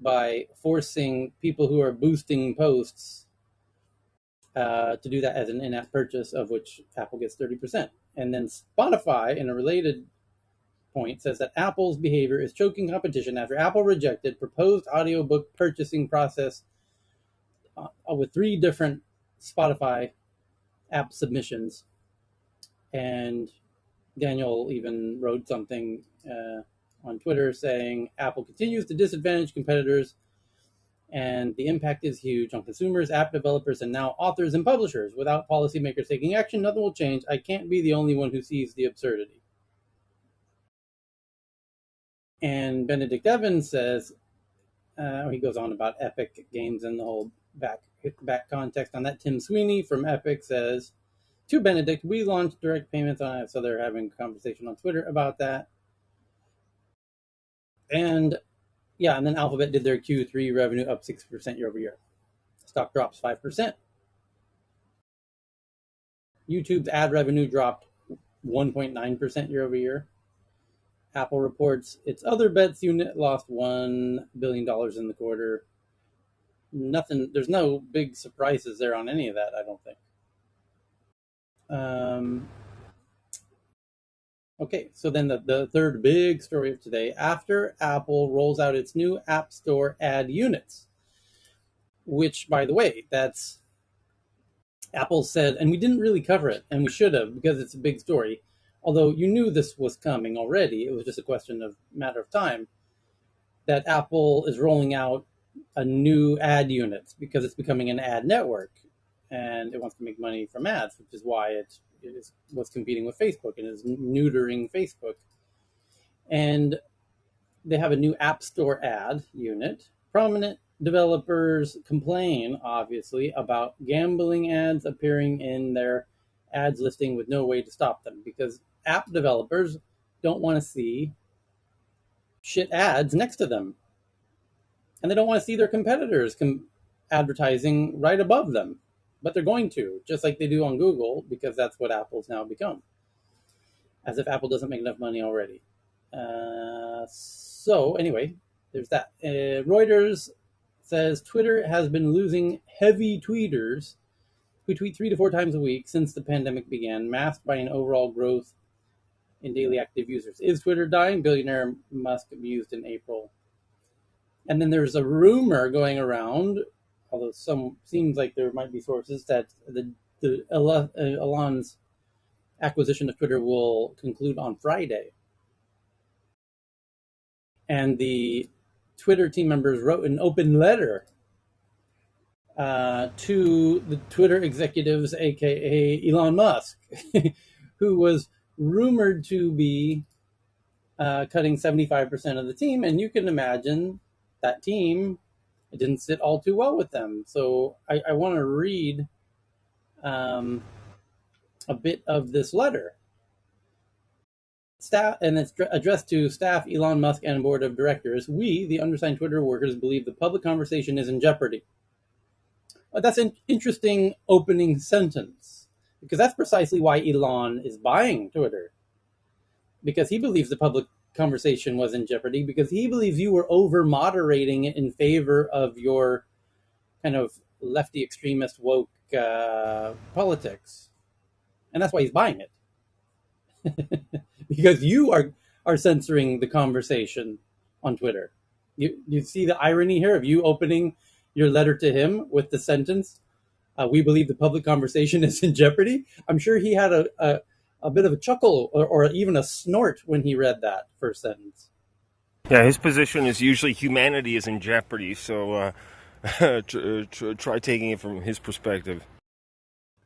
by forcing people who are boosting posts to do that as an in-app purchase, of which Apple gets 30%. And then Spotify, in a related point, says that Apple's behavior is choking competition after Apple rejected proposed audiobook purchasing process with 3 different Spotify app submissions. And Daniel even wrote something on Twitter saying Apple continues to disadvantage competitors, and the impact is huge on consumers, app developers, and now authors and publishers. Without policymakers taking action, nothing will change. I can't be the only one who sees the absurdity. And Benedict Evans says, he goes on about Epic Games and the whole back context on that. Tim Sweeney from Epic says, to Benedict, we launched direct payments on it. So they're having a conversation on Twitter about that. And yeah, and then Alphabet did their Q3 revenue up 6% year over year. Stock drops 5%. YouTube's ad revenue dropped 1.9% year over year. Apple reports its Other Bets unit lost $1 billion in the quarter. There's no big surprises there on any of that, I don't think. Okay, so then the third big story of today, after Apple rolls out its new App Store ad units, which, by the way, that's Apple said, and we didn't really cover it, and we should have because it's a big story, although you knew this was coming already. It was just a question of matter of time, that Apple is rolling out a new ad unit because it's becoming an ad network, and it wants to make money from ads, which is why it was competing with Facebook and is neutering Facebook. And they have a new App Store ad unit. Prominent developers complain, obviously, about gambling ads appearing in their ads listing with no way to stop them, because app developers don't want to see shit ads next to them. And they don't want to see their competitors advertising right above them. But they're going to, just like they do on Google, because that's what Apple's now become. As if Apple doesn't make enough money already. So anyway, there's that. Reuters says Twitter has been losing heavy tweeters who tweet 3 to 4 times a week since the pandemic began, masked by an overall growth in daily active users. Is Twitter dying? Billionaire Musk mused in April. And then there's a rumor going around, although some seems like there might be sources, that Elon's acquisition of Twitter will conclude on Friday. And the Twitter team members wrote an open letter to the Twitter executives, aka Elon Musk, who was rumored to be cutting 75% of the team. And you can imagine that team, it didn't sit all too well with them. So I want to read a bit of this letter. Staff, and it's addressed to staff, Elon Musk, and board of directors. We, the undersigned Twitter workers, believe the public conversation is in jeopardy. But that's an interesting opening sentence, because that's precisely why Elon is buying Twitter. Because he believes the public conversation was in jeopardy, because he believes you were over-moderating it in favor of your kind of lefty extremist woke politics. And that's why he's buying it. Because you are censoring the conversation on Twitter. You see the irony here of you opening your letter to him with the sentence, we believe the public conversation is in jeopardy. I'm sure he had a bit of a chuckle or even a snort when he read that first sentence. Yeah, his position is usually humanity is in jeopardy, so try taking it from his perspective.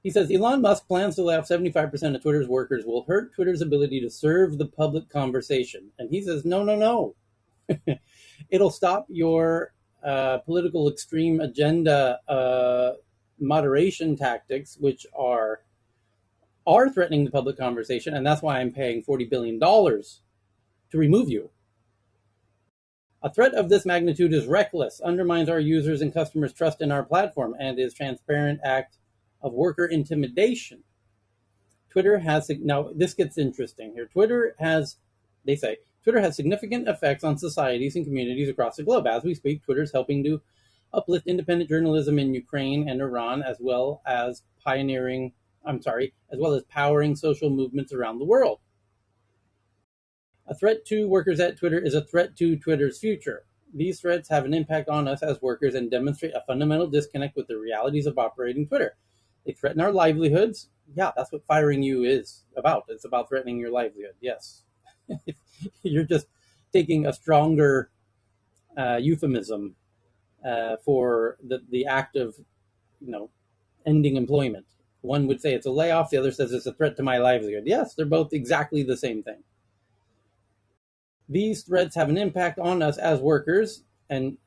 He says Elon Musk plans to lay off 75% of Twitter's workers will hurt Twitter's ability to serve the public conversation. And he says, no. It'll stop your political extreme agenda moderation tactics, which are threatening the public conversation. And that's why I'm paying $40 billion to remove you. A threat of this magnitude is reckless, undermines our users' and customers' trust in our platform, and is a transparent act of worker intimidation. Twitter has, now this gets interesting here. Twitter has, they say, Twitter has significant effects on societies and communities across the globe. As we speak, Twitter is helping to uplift independent journalism in Ukraine and Iran, as well as powering social movements around the world. A threat to workers at Twitter is a threat to Twitter's future. These threats have an impact on us as workers and demonstrate a fundamental disconnect with the realities of operating Twitter. They threaten our livelihoods. Yeah, that's what firing you is about. It's about threatening your livelihood. Yes. You're just taking a stronger euphemism for the act of, ending employment. One would say it's a layoff. The other says it's a threat to my livelihood. Yes, they're both exactly the same thing. These threats have an impact on us as workers and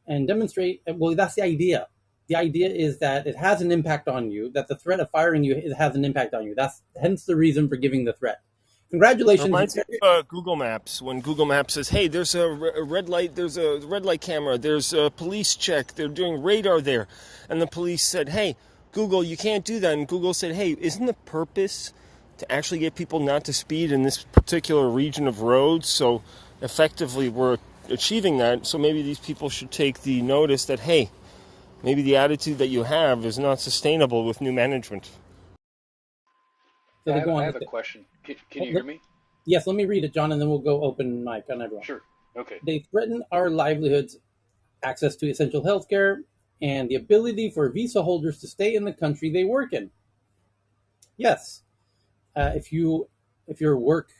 demonstrate, well, that's the idea. The idea is that it has an impact on you, that the threat of firing you, it has an impact on you. That's hence the reason for giving the threat. It Congratulations. reminds me of Google Maps, when Google Maps says, "Hey, there's a red light. There's a red light camera. There's a police check. They're doing radar there," and the police said, "Hey, Google, you can't do that." And Google said, "Hey, isn't the purpose to actually get people not to speed in this particular region of roads? So effectively, we're achieving that. So maybe these people should take the notice that, hey, maybe the attitude that you have is not sustainable with new management." So they go I on have to a say, question. Can you hear me? yes, let me read it, John, and then we'll go open mic on everyone. Sure. Okay. They threaten our livelihoods, access to essential healthcare, and the ability for visa holders to stay in the country they work in. Yes, if your work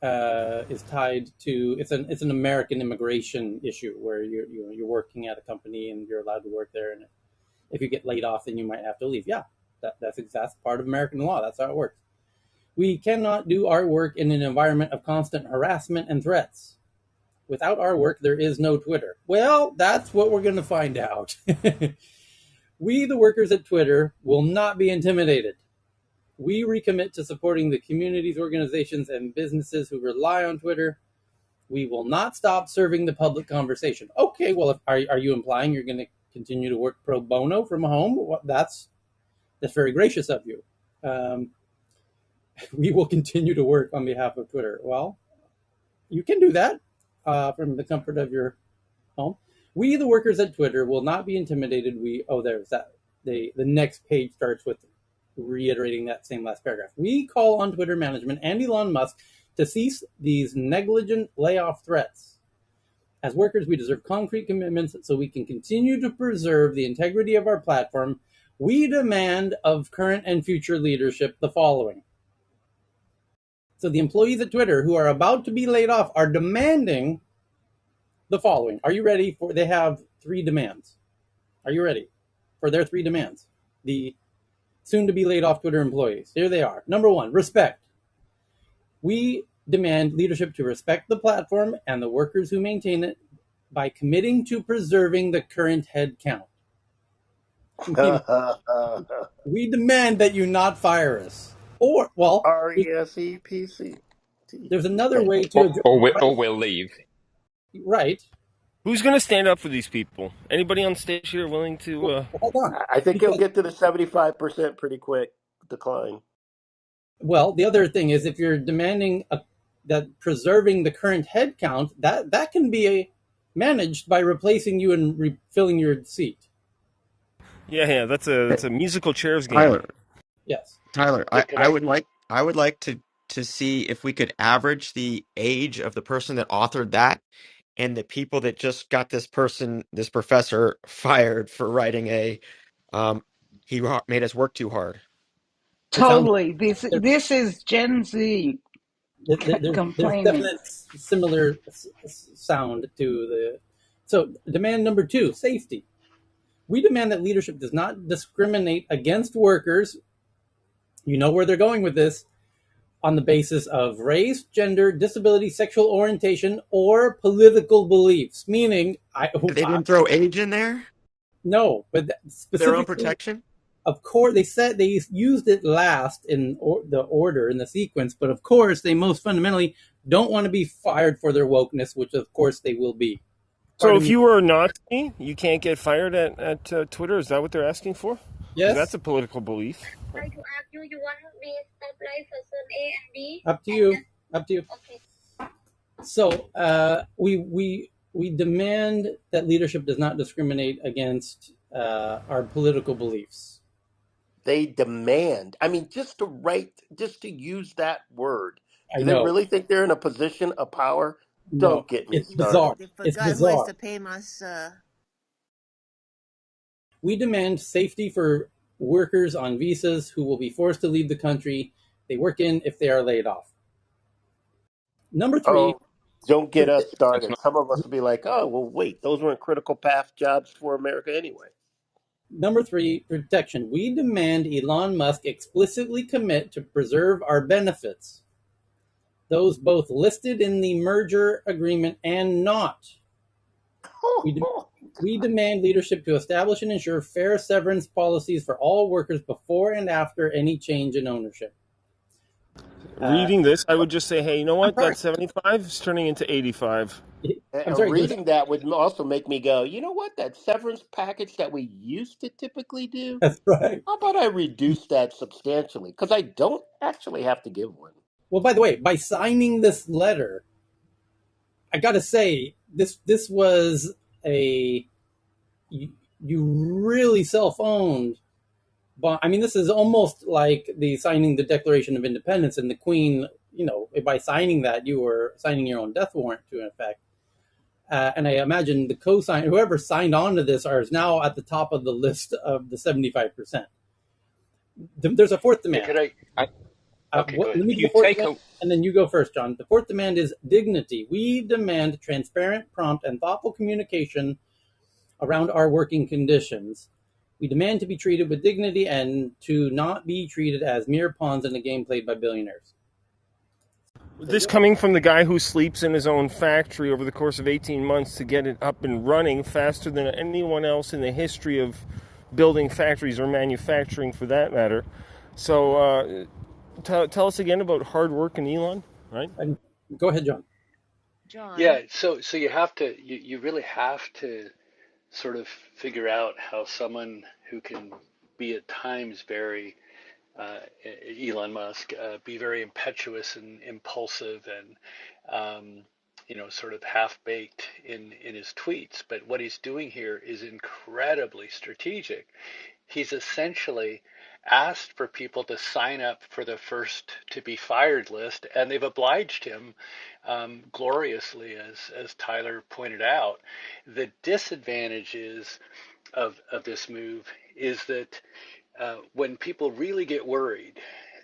is tied to it's an American immigration issue where you're working at a company and you're allowed to work there, and if you get laid off, then you might have to leave. Yeah, that's part of American law. That's how it works. We cannot do our work in an environment of constant harassment and threats. Without our work, there is no Twitter. Well, that's what we're going to find out. We, the workers at Twitter, will not be intimidated. We recommit to supporting the communities, organizations, and businesses who rely on Twitter. We will not stop serving the public conversation. Okay, well, are you implying you're going to continue to work pro bono from home? Well, that's very gracious of you. We will continue to work on behalf of Twitter. Well, you can do that from the comfort of your home. We, the workers at Twitter, will not be intimidated. There's that. The next page starts with reiterating that same last paragraph. We call on Twitter management and Elon Musk to cease these negligent layoff threats. As workers, we deserve concrete commitments so we can continue to preserve the integrity of our platform. We demand of current and future leadership the following. So the employees at Twitter who are about to be laid off are demanding the following. Are you ready for? They have 3 demands. Are you ready for their 3 demands? The soon to be laid off Twitter employees. Here they are. Number 1, respect. We demand leadership to respect the platform and the workers who maintain it by committing to preserving the current head count. We demand that you not fire us. Or, well, RESEPC. there's another way to address Or will leave. right. Who's going to stand up for these people? Anybody on stage here willing to? Hold on. I think he'll get to the 75% pretty quick decline. Well, the other thing is if you're demanding that preserving the current head count, that can be managed by replacing you and refilling your seat. Yeah, that's a musical chairs game. Tyler, Yes. Tyler, Yeah, I would like to see if we could average the age of the person that authored that and the people that just got this professor fired for writing made us work too hard. It sounds Totally. This is Gen Z there's complaining. definite similar sound to the. So demand number 2, safety. We demand that leadership does not discriminate against workers. You know where they're going with this. On the basis of race, gender, disability, sexual orientation, or political beliefs. Meaning, They didn't throw age in there? no, but Their own specifically, protection? of course, they said they used it last in the order, in the sequence, but of course, they most fundamentally don't want to be fired for their wokeness, which of course they will be. So if you were a Nazi, you can't get fired at Twitter? Is that what they're asking for? Yes. That's a political belief. Try to ask you want me stop live person A and B? Up to you. Up to you. Okay. So we demand that leadership does not discriminate against our political beliefs. They demand. I mean, just to use that word. I Do they know. really think they're in a position of power? No, Don't get me it's bizarre. started. They It's forgot who has bizarre. to pay us. We demand safety for workers on visas who will be forced to leave the country they work in if they are laid off. Number three, Oh, don't get us So can started. Some of us will be like, oh, well, wait, those weren't critical path jobs for America anyway. Number three, protection. We demand Elon Musk explicitly commit to preserve our benefits, those both listed in the merger agreement and not. We, de- we demand leadership to establish and ensure fair severance policies for all workers before and after any change in ownership. Uh, Reading this, I would just say, hey, you know I'm what? sorry. That 75 is turning into 85. I'm And sorry. reading that would also make me go, you know what? That severance package that we used to typically do, That's right. how about I reduce that substantially? Because I don't actually have to give one. Well, by the way, by signing this letter, I got to say this was a you really self-owned. But I mean, this is almost like the signing the Declaration of Independence, and the Queen. You know, by signing that, you were signing your own death warrant to an effect. And I imagine the co-sign, whoever signed on to this, is now at the top of the list of the 75%. There's a fourth Hey, demand. okay, go Let ahead. me If do the you fourth take demand, a and then you go first, John. The fourth demand is dignity. We demand transparent, prompt, and thoughtful communication around our working conditions. We demand to be treated with dignity and to not be treated as mere pawns in a game played by billionaires. There you This go. coming from the guy who sleeps in his own factory over the course of 18 months to get it up and running faster than anyone else in the history of building factories or manufacturing for that matter. So tell us again about hard work and Elon, right? And go ahead, John. John. Yeah, so you really have to sort of figure out how someone who can be at times very Elon Musk be very impetuous and impulsive and sort of half baked in his tweets, but what he's doing here is incredibly strategic. He's essentially asked for people to sign up for the first to be fired list, and they've obliged him gloriously, as Tyler pointed out. The disadvantages of this move is that when people really get worried,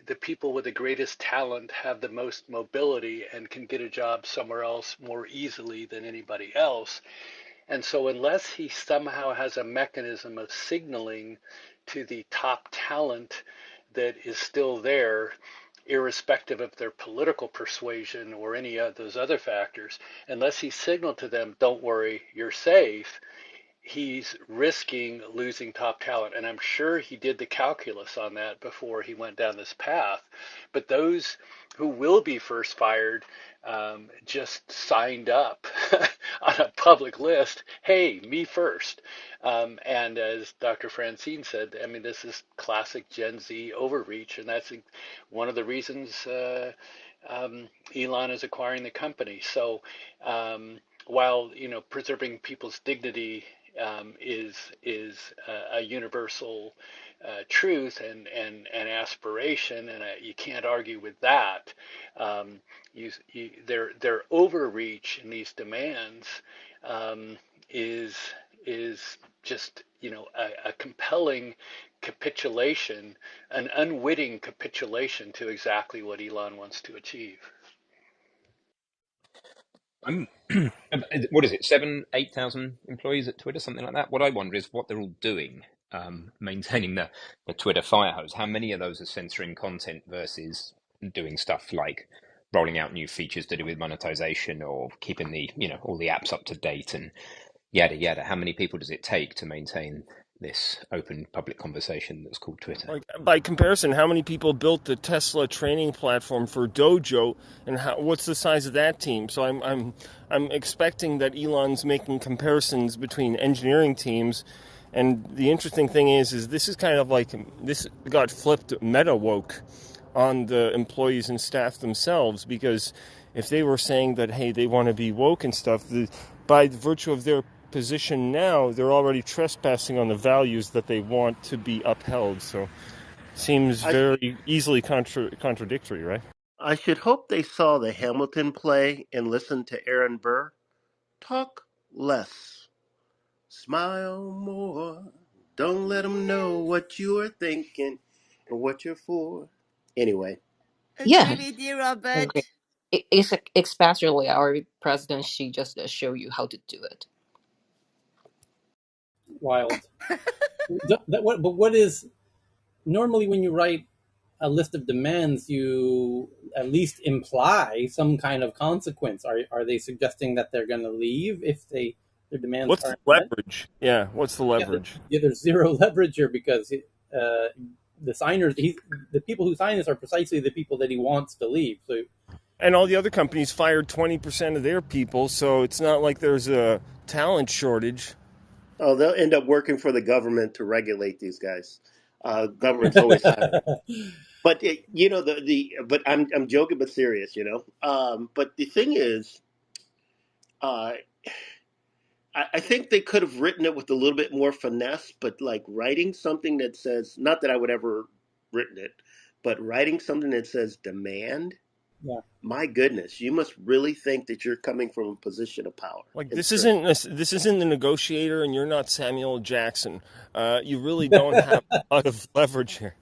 the people with the greatest talent have the most mobility and can get a job somewhere else more easily than anybody else. And so, unless he somehow has a mechanism of signaling to the top talent that is still there, irrespective of their political persuasion or any of those other factors, unless he signaled to them, don't worry, you're safe, he's risking losing top talent. And I'm sure he did the calculus on that before he went down this path. But those who will be first fired just signed up on a public list. Hey, me first. And as Dr. Francine said, I mean, this is classic Gen Z overreach, and that's one of the reasons Elon is acquiring the company. So while preserving people's dignity is a universal truth and aspiration, and you can't argue with that. Their overreach in these demands um, is is just a compelling capitulation, an unwitting capitulation to exactly what Elon wants to achieve. I'm what is it, 8,000 employees at Twitter, something like that? What I wonder is what they're all doing, maintaining the Twitter fire hose. How many of those are censoring content versus doing stuff like rolling out new features to do with monetization or keeping all the apps up to date and yada yada? How many people does it take to maintain this open public conversation that's called Twitter? Like by comparison, how many people built the Tesla training platform for Dojo, and what's the size of that team? So I'm expecting that Elon's making comparisons between engineering teams, and the interesting thing is this is kind of like this got flipped meta woke on the employees and staff themselves because if they were saying that, hey, they want to be woke and stuff, by virtue of their position now, they're already trespassing on the values that they want to be upheld. So seems I very easily contradictory, right? I should hope they saw the Hamilton play and listened to Aaron Burr. Talk less, smile more. Don't let them know what you are thinking and what you're for. Anyway, Agree Yeah, with you, agree. Robert. It's especially our president. She just show you how to do it. Wild. But what is normally when you write a list of demands, you at least imply some kind of consequence. Are they suggesting that they're going to leave if their demands What's the aren't met? leverage? Yeah, what's the Yeah, leverage? there's zero leverage here because the signers, the people who sign this are precisely the people that he wants to leave. So And all the other companies fired 20% of their people, so it's not like there's a talent shortage. oh, they'll end up working for the government to regulate these guys. Government's always hiring. But but I'm joking but serious, you know. But the thing is, uh, I think they could have written it with a little bit more finesse. But like writing something that says, not that I would ever written it, but writing something that says demand. yeah, My goodness, you must really think that you're coming from a position of power Like and strength. this isn't the negotiator, and you're not Samuel Jackson. You really don't have a lot of leverage here.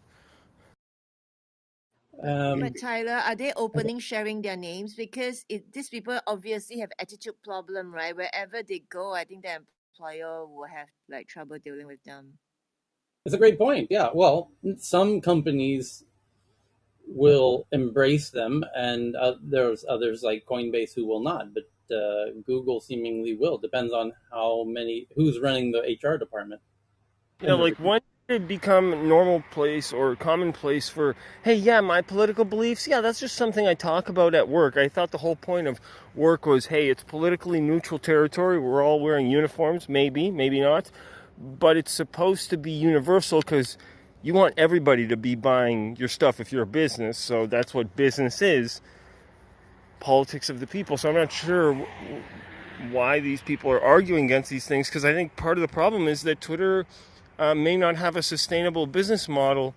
um, But Tyler, are they opening sharing their names? Because these people obviously have attitude problem, right? Wherever they go, I think the employer will have like trouble dealing with them. it's a great point. Yeah, well, some companies will embrace them, and there's others like Coinbase who will not. But Google seemingly will. Depends on who's running the HR department Yeah, and the like when did it become a normal place or commonplace for, hey, yeah, my political beliefs, yeah, that's just something I talk about at work. I thought the whole point of work was, hey, it's politically neutral territory. We're all wearing uniforms, maybe, maybe not. But it's supposed to be universal because you want everybody to be buying your stuff if you're a business. So that's what business is, politics of the people. So I'm not sure why these people are arguing against these things because I think part of the problem is that Twitter may not have a sustainable business model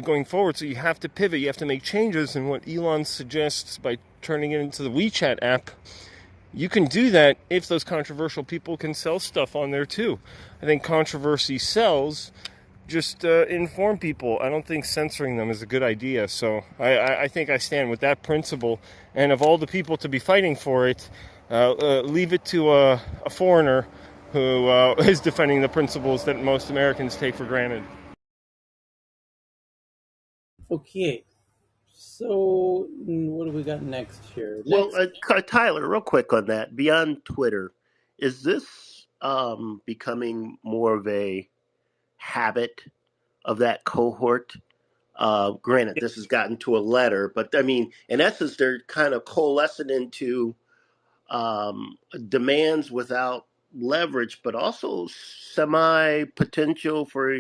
going forward. So you have to pivot, you have to make changes. And what Elon suggests by turning it into the WeChat app, you can do that if those controversial people can sell stuff on there too. I think controversy sells. Just inform people. I don't think censoring them is a good idea. So I think I stand with that principle. And of all the people to be fighting for it, leave it to a foreigner who is defending the principles that most Americans take for granted. okay. So what do we got next here? Well, Next, Tyler, real quick on that. Beyond Twitter, is this becoming more of a habit of that cohort? Granted, this has gotten to a letter, but I mean, in essence, they're kind of coalescing into demands without leverage, but also semi potential for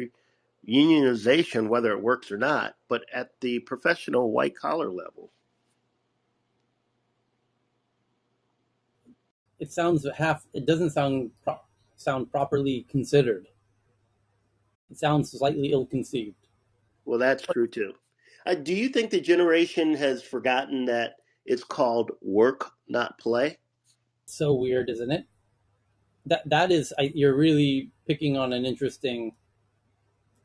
unionization, whether it works or not, but at the professional white collar level. it doesn't sound properly considered. It sounds slightly ill-conceived. Well, that's true too. Do you think the generation has forgotten that it's called work, not play? So weird, isn't it? You're really picking on an interesting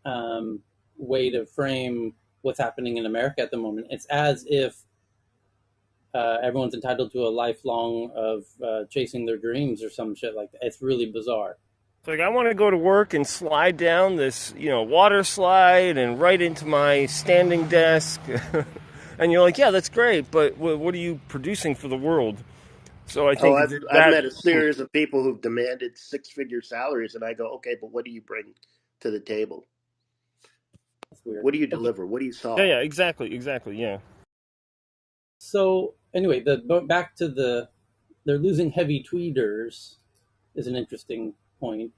um, way to frame what's happening in America at the moment. It's as if everyone's entitled to a lifelong of chasing their dreams or some shit like that. It's really bizarre. It's like I want to go to work and slide down this, water slide and right into my standing desk. And you're like, yeah, that's great, but what are you producing for the world? So I Oh, think I've that met a series of people who've demanded six-figure salaries, and I go, okay, but what do you bring to the table? It's weird. What do you Okay, deliver? What do you yeah, solve? yeah, exactly, yeah. so anyway, back to they're losing heavy tweeters is an interesting point.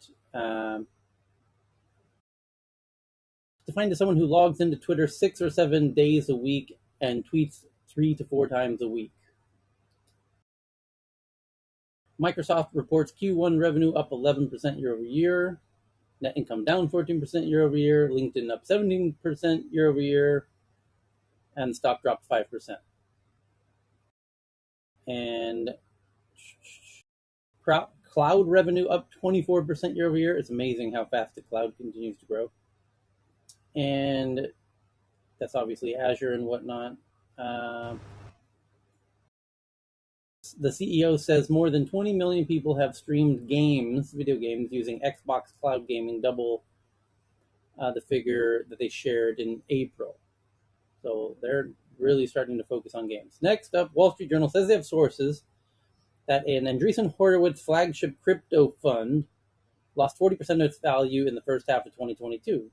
Defined as someone who logs into Twitter 6 or 7 days a week and tweets 3 to 4 times a week. Microsoft reports Q1 revenue up 11% year over year. Net income down 14% year over year. LinkedIn up 17% year over year. And stock dropped 5%. And cloud revenue up 24% year over year. It's amazing how fast the cloud continues to grow. And that's obviously Azure and whatnot. The CEO says more than 20 million people have streamed video games, using Xbox Cloud Gaming, double the figure that they shared in April. So they're really starting to focus on games. Next up, Wall Street Journal says they have sources that an Andreessen Horowitz flagship crypto fund lost 40% of its value in the first half of 2022.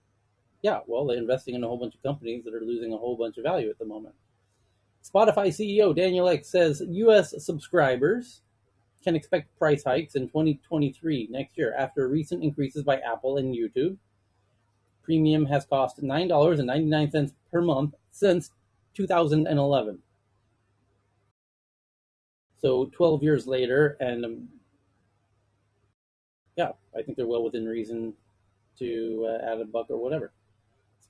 Yeah, well, they're investing in a whole bunch of companies that are losing a whole bunch of value at the moment. Spotify CEO Daniel Ek says U.S. subscribers can expect price hikes in 2023, next year, after recent increases by Apple and YouTube. Premium has cost $9.99 per month since 2011. So 12 years later, and yeah, I think they're well within reason to add a buck or whatever.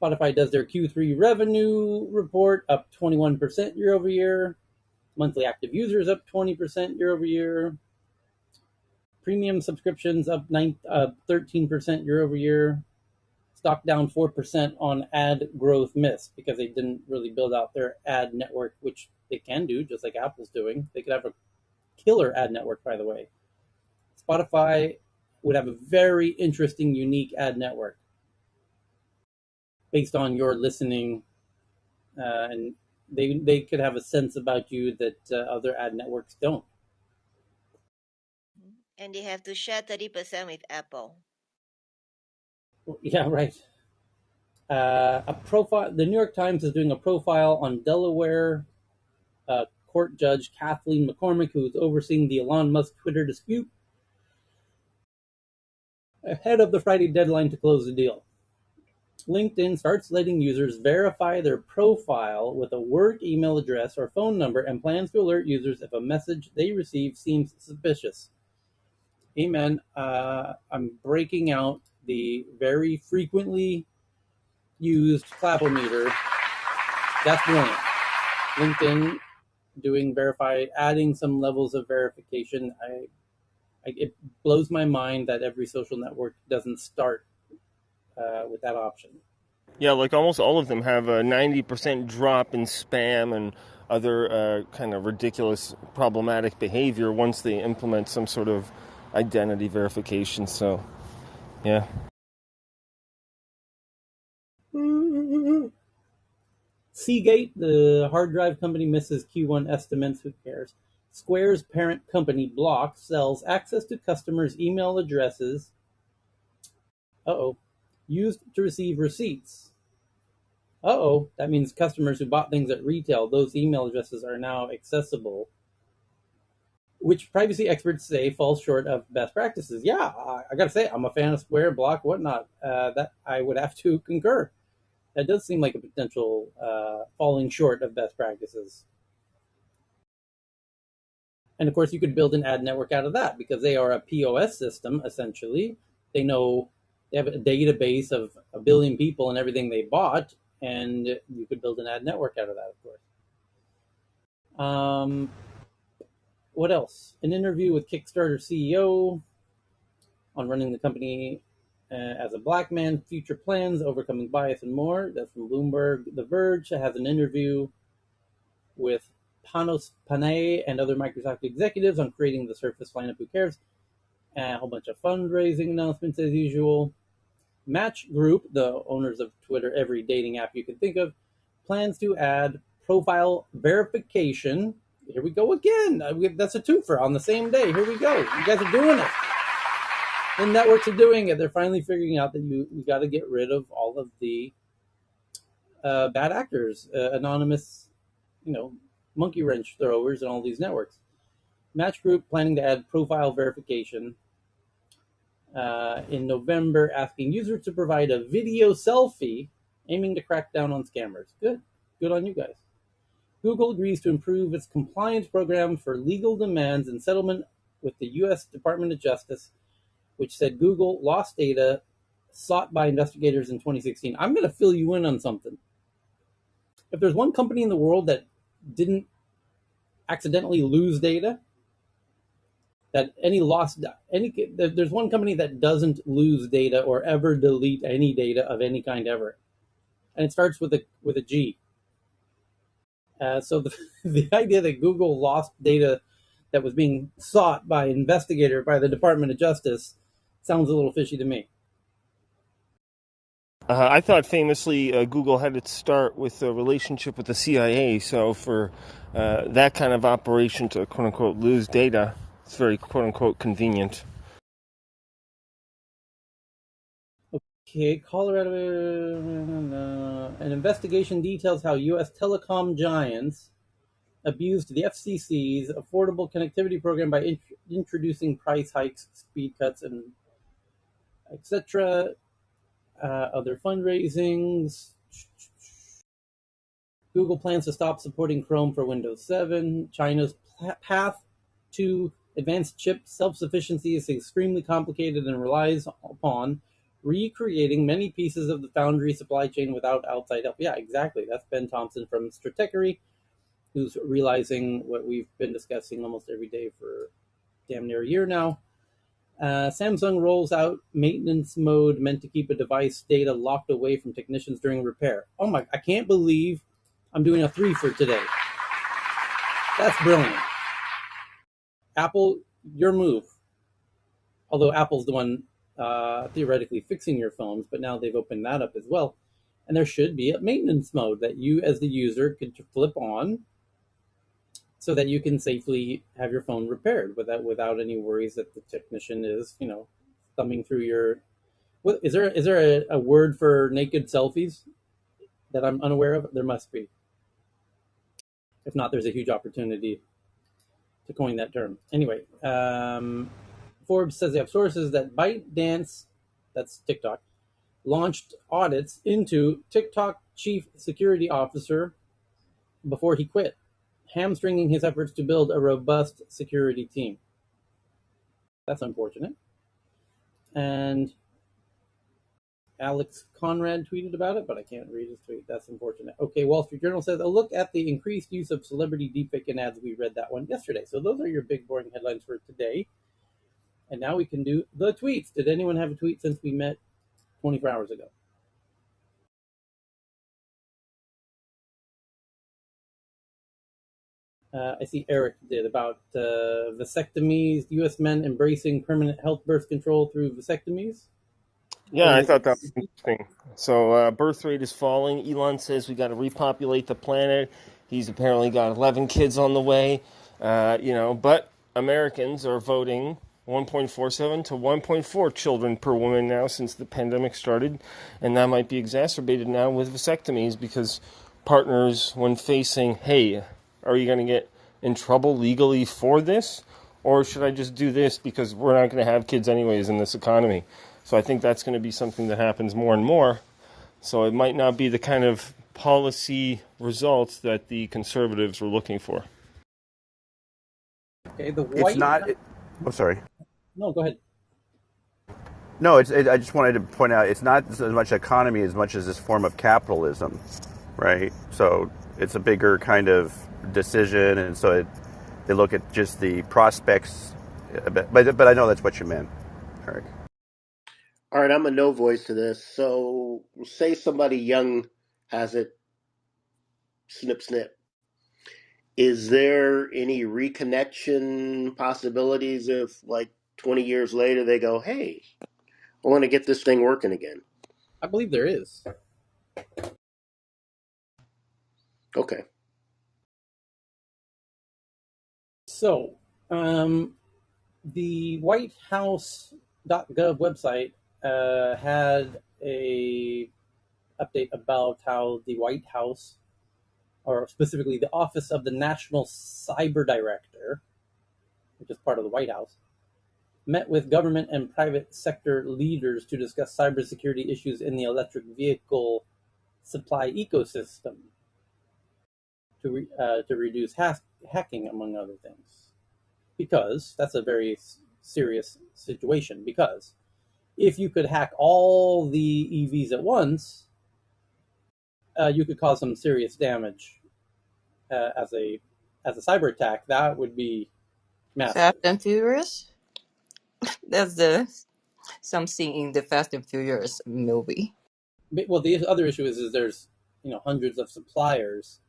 Spotify does their Q3 revenue report, up 21% year over year. Monthly active users up 20% year over year. Premium subscriptions up 13% year over year. Stock down 4% on ad growth miss because they didn't really build out their ad network, which they can do, just like Apple's doing. They could have a killer ad network, by the way. Spotify would have a very interesting, unique ad network based on your listening, and they could have a sense about you that other ad networks don't. And they have to share 30% with Apple. Yeah, right. A profile. The New York Times is doing a profile on Delaware court judge Kathleen McCormick, who's overseeing the Elon Musk Twitter dispute, ahead of the Friday deadline to close the deal. LinkedIn starts letting users verify their profile with a work email address or phone number, and plans to alert users if a message they receive seems suspicious. Amen. I'm breaking out the very frequently used clapometer. That's brilliant. LinkedIn doing verified, adding some levels of verification. It blows my mind that every social network doesn't start with that option. Yeah, like almost all of them have a 90% drop in spam and other kind of ridiculous problematic behavior once they implement some sort of identity verification. So, yeah. Seagate, the hard drive company, misses Q1 estimates. Who cares? Square's parent company, Block, sells access to customers' email addresses used to receive receipts. That means customers who bought things at retail, those email addresses are now accessible, which privacy experts say falls short of best practices. Yeah, I gotta say, I'm a fan of Square, Block, whatnot. That I would have to concur. That does seem like a potential falling short of best practices. And of course, you could build an ad network out of that because they are a POS system, essentially. They have a database of a billion people and everything they bought, and you could build an ad network out of that, of course. What else? An interview with Kickstarter CEO on running the company as a black man, future plans, overcoming bias, and more. That's from Bloomberg. The Verge has an interview with Panos Panay and other Microsoft executives on creating the Surface lineup. Who cares? And a whole bunch of fundraising announcements as usual. Match Group, the owners of Twitter, every dating app you can think of, plans to add profile verification. Here we go again. That's a twofer on the same day. Here we go. You guys are doing it. The networks are doing it. They're finally figuring out that you got to get rid of all of the bad actors, anonymous, monkey wrench throwers, and all these networks. Match Group planning to add profile verification in November, asking users to provide a video selfie, aiming to crack down on scammers. Good on you guys. Google agrees to improve its compliance program for legal demands and settlement with the U.S. Department of Justice, which said Google lost data sought by investigators in 2016. I'm going to fill you in on something. If there's one company in the world that didn't accidentally lose data, there's one company that doesn't lose data or ever delete any data of any kind ever, and it starts with a G. So the idea that Google lost data that was being sought by investigator by the Department of Justice sounds a little fishy to me. I thought famously Google had its start with a relationship with the CIA. So for that kind of operation to quote unquote lose data, it's very quote unquote convenient. Okay, Colorado. An investigation details how U.S. telecom giants abused the FCC's Affordable Connectivity Program by introducing price hikes, speed cuts, and etc. Other fundraisings. Google plans to stop supporting Chrome for Windows 7. China's path to advanced chip self-sufficiency is extremely complicated and relies upon recreating many pieces of the foundry supply chain without outside help. Yeah, exactly. That's Ben Thompson from Stratechery, who's realizing what we've been discussing almost every day for damn near a year now. Samsung rolls out maintenance mode meant to keep a device data locked away from technicians during repair. Oh my, I can't believe I'm doing a 3 for today. That's brilliant. Apple, your move. Although Apple's the one theoretically fixing your phones, but now they've opened that up as well. And there should be a maintenance mode that you as the user could flip on so that you can safely have your phone repaired without any worries that the technician is, thumbing through your. What, is there a word for naked selfies that I'm unaware of? There must be. If not, there's a huge opportunity to coin that term. Anyway, Forbes says they have sources that ByteDance, that's TikTok, launched audits into TikTok chief security officer before he quit, hamstringing his efforts to build a robust security team. That's unfortunate. And Alex Conrad tweeted about it, but I can't read his tweet. That's unfortunate. Okay, Wall Street Journal says, a look at the increased use of celebrity deepfake in ads. We read that one yesterday. So those are your big, boring headlines for today. And now we can do the tweets. Did anyone have a tweet since we met 24 hours ago? I see Eric did about vasectomies, U.S. men embracing permanent health birth control through vasectomies. Yeah, I thought that was interesting. So birth rate is falling. Elon says we got to repopulate the planet. He's apparently got 11 kids on the way. But Americans are voting 1.47 to 1.4 children per woman now since the pandemic started, and that might be exacerbated now with vasectomies because partners, when facing, hey, are you going to get in trouble legally for this? Or should I just do this because we're not going to have kids anyways in this economy? So I think that's going to be something that happens more and more. So it might not be the kind of policy results that the conservatives were looking for. Okay, the It's white. not. I'm sorry. No, go ahead. No, I just wanted to point out it's not as much economy as much as this form of capitalism, right? So it's a bigger kind of decision, and so they look at just the prospects. But I know that's what you meant, Eric. All right, I'm a no voice to this. So, say somebody young has it, snip, snip. Is there any reconnection possibilities if, like, 20 years later they go, hey, I want to get this thing working again? I believe there is. Okay. So, the WhiteHouse.gov website had a update about how the White House, or specifically the Office of the National Cyber Director, which is part of the White House, met with government and private sector leaders to discuss cybersecurity issues in the electric vehicle supply ecosystem to reduce hacking, among other things. because that's a very serious situation. Because if you could hack all the EVs at once, you could cause some serious damage as a cyber attack. That would be Fast massive. and Furious. That's the some scene in the Fast and Furious movie. Well, the other issue is there's hundreds of suppliers,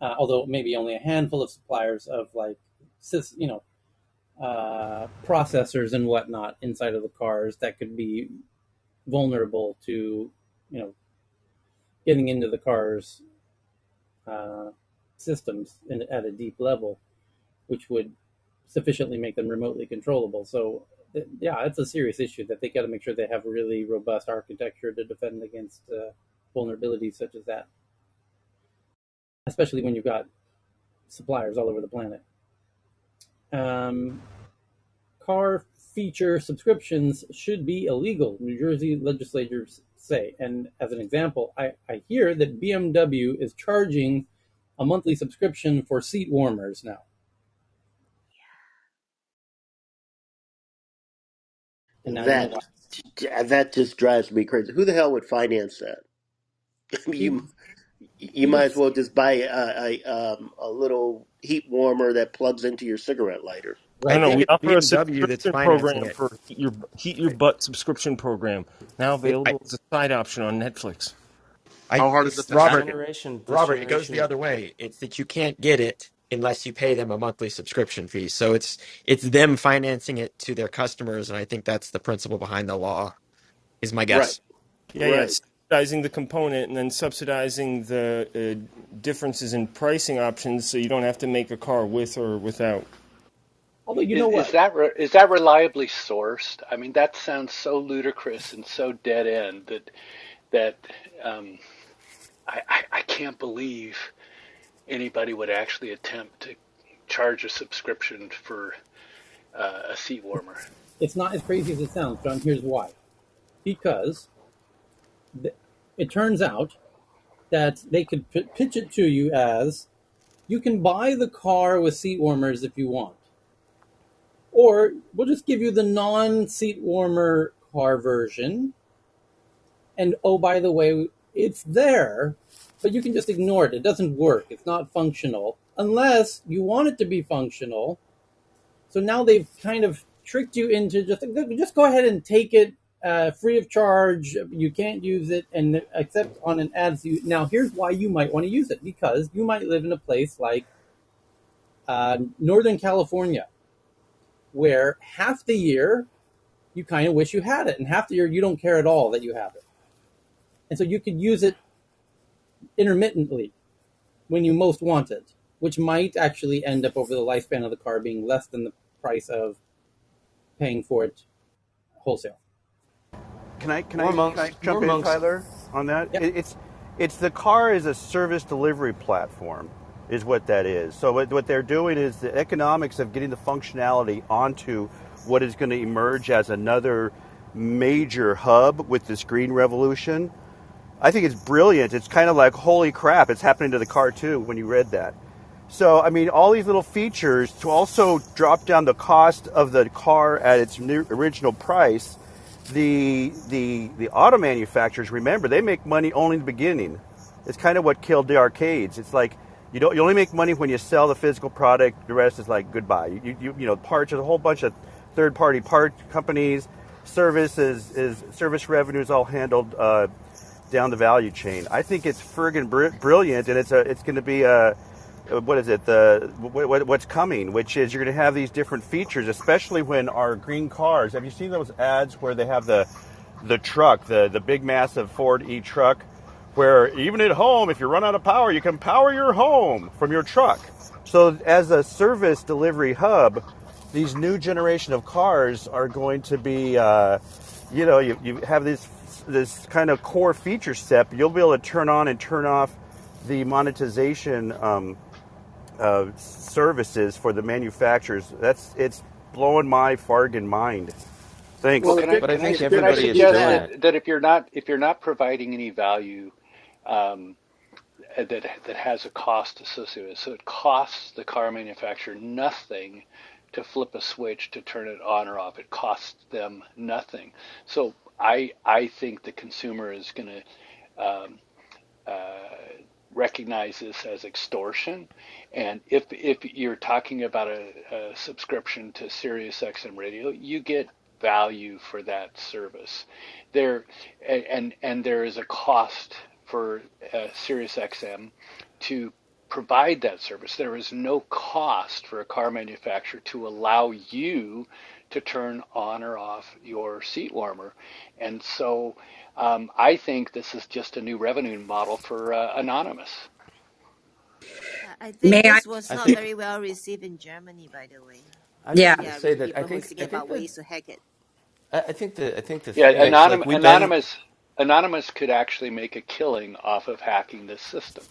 although maybe only a handful of suppliers of like processors and whatnot inside of the cars that could be vulnerable to you know getting into the cars uh, systems at a deep level, which would sufficiently make them remotely controllable. So, yeah, it's a serious issue that they got to make sure they have really robust architecture to defend against vulnerabilities such as that, especially when you've got suppliers all over the planet. Um, car feature subscriptions should be illegal, New Jersey legislators say. And as an example, I hear that BMW is charging a monthly subscription for seat warmers now. And now you know That why. that just drives me crazy. Who the hell would finance that? I mean, People, you might people as well just buy a little heat warmer that plugs into your cigarette lighter. I don't right. know. I think We it's offer a BMW that's subscription financing program it. for heat your butt subscription program now It, I, available as a side option on Netflix. I, How hard is it to Robert, hack? Robert, it goes the other way. It's that you can't get it unless you pay them a monthly subscription fee. So it's them financing it to their customers, and I think that's the principle behind the law. Is my Right, guess. Yeah, right. it's subsidizing the component and then subsidizing the differences in pricing options, so you don't have to make a car with or without. Although you know what, Is that reliably sourced? I mean, that sounds so ludicrous and so dead end that um, I can't believe anybody would actually attempt to charge a subscription for a seat warmer. it's not as crazy as it sounds, John. Here's why. Because it turns out that they could pitch it to you as you can buy the car with seat warmers if you want, or we'll just give you the non-seat warmer car version. And oh, by the way, it's there, but you can just ignore it. It doesn't work. It's not functional unless you want it to be functional. So now they've kind of tricked you into just go ahead and take it free of charge. You can't use it and except on an ad. Now here's why you might want to use it, because you might live in a place like Northern California, where half the year you kind of wish you had it, and half the year you don't care at all that you have it. And so you could use it intermittently when you most want it, which might actually end up over the lifespan of the car being less than the price of paying for it wholesale. Can I jump in, Tyler, on that? Yeah. It's the car is a service delivery platform, is what that is. So what they're doing is the economics of getting the functionality onto what is going to emerge as another major hub with this green revolution. I think it's brilliant. It's kind of like, holy crap, it's happening to the car too when you read that. So, I mean, all these little features to also drop down the cost of the car at its original price. The auto manufacturers, remember, they make money only in the beginning. It's kind of what killed the arcades. It's like you only make money when you sell the physical product. The rest is like goodbye. Parts. There's a whole bunch of third party part companies. Service revenue is all handled down the value chain. I think it's friggin' brilliant, and it's going to be what is it? What's coming? Which is you're going to have these different features, especially when our green cars. Have you seen those ads where they have the truck, the big massive Ford E truck, where even at home, if you run out of power, you can power your home from your truck. So as a service delivery hub, these new generation of cars are going to be, you have this kind of core feature set. You'll be able to turn on and turn off the monetization services for the manufacturers. It's blowing my fargan mind. Well, Thanks. the good But I thing think is Can I everybody is suggest doing that it. that if you're not providing any value um, that has a cost associated with it, so it costs the car manufacturer nothing to flip a switch to turn it on or off. It costs them nothing. So I think the consumer is going to recognize this as extortion. And if you're talking about a subscription to SiriusXM radio, you get value for that service. There and there is a cost for SiriusXM to provide that service. There is no cost for a car manufacturer to allow you to turn on or off your seat warmer. And so I think this is just a new revenue model for Anonymous. I think May I? this was I not think very well received in Germany, by the way. I just Yeah. want to Yeah, say with that people who's thinking about ways to hack it. I think the Yeah, thing is like we've been. Anonymous could actually make a killing off of hacking this system.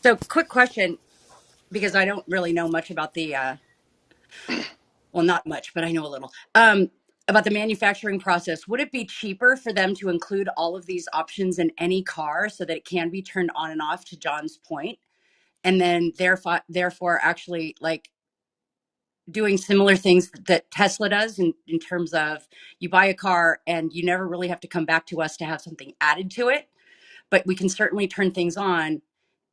So, quick question, because I don't really know much about the, well, not much, but I know a little, about the manufacturing process. Would it be cheaper for them to include all of these options in any car so that it can be turned on and off, to John's point, and then therefore actually like doing similar things that Tesla does in terms of you buy a car and you never really have to come back to us to have something added to it, but we can certainly turn things on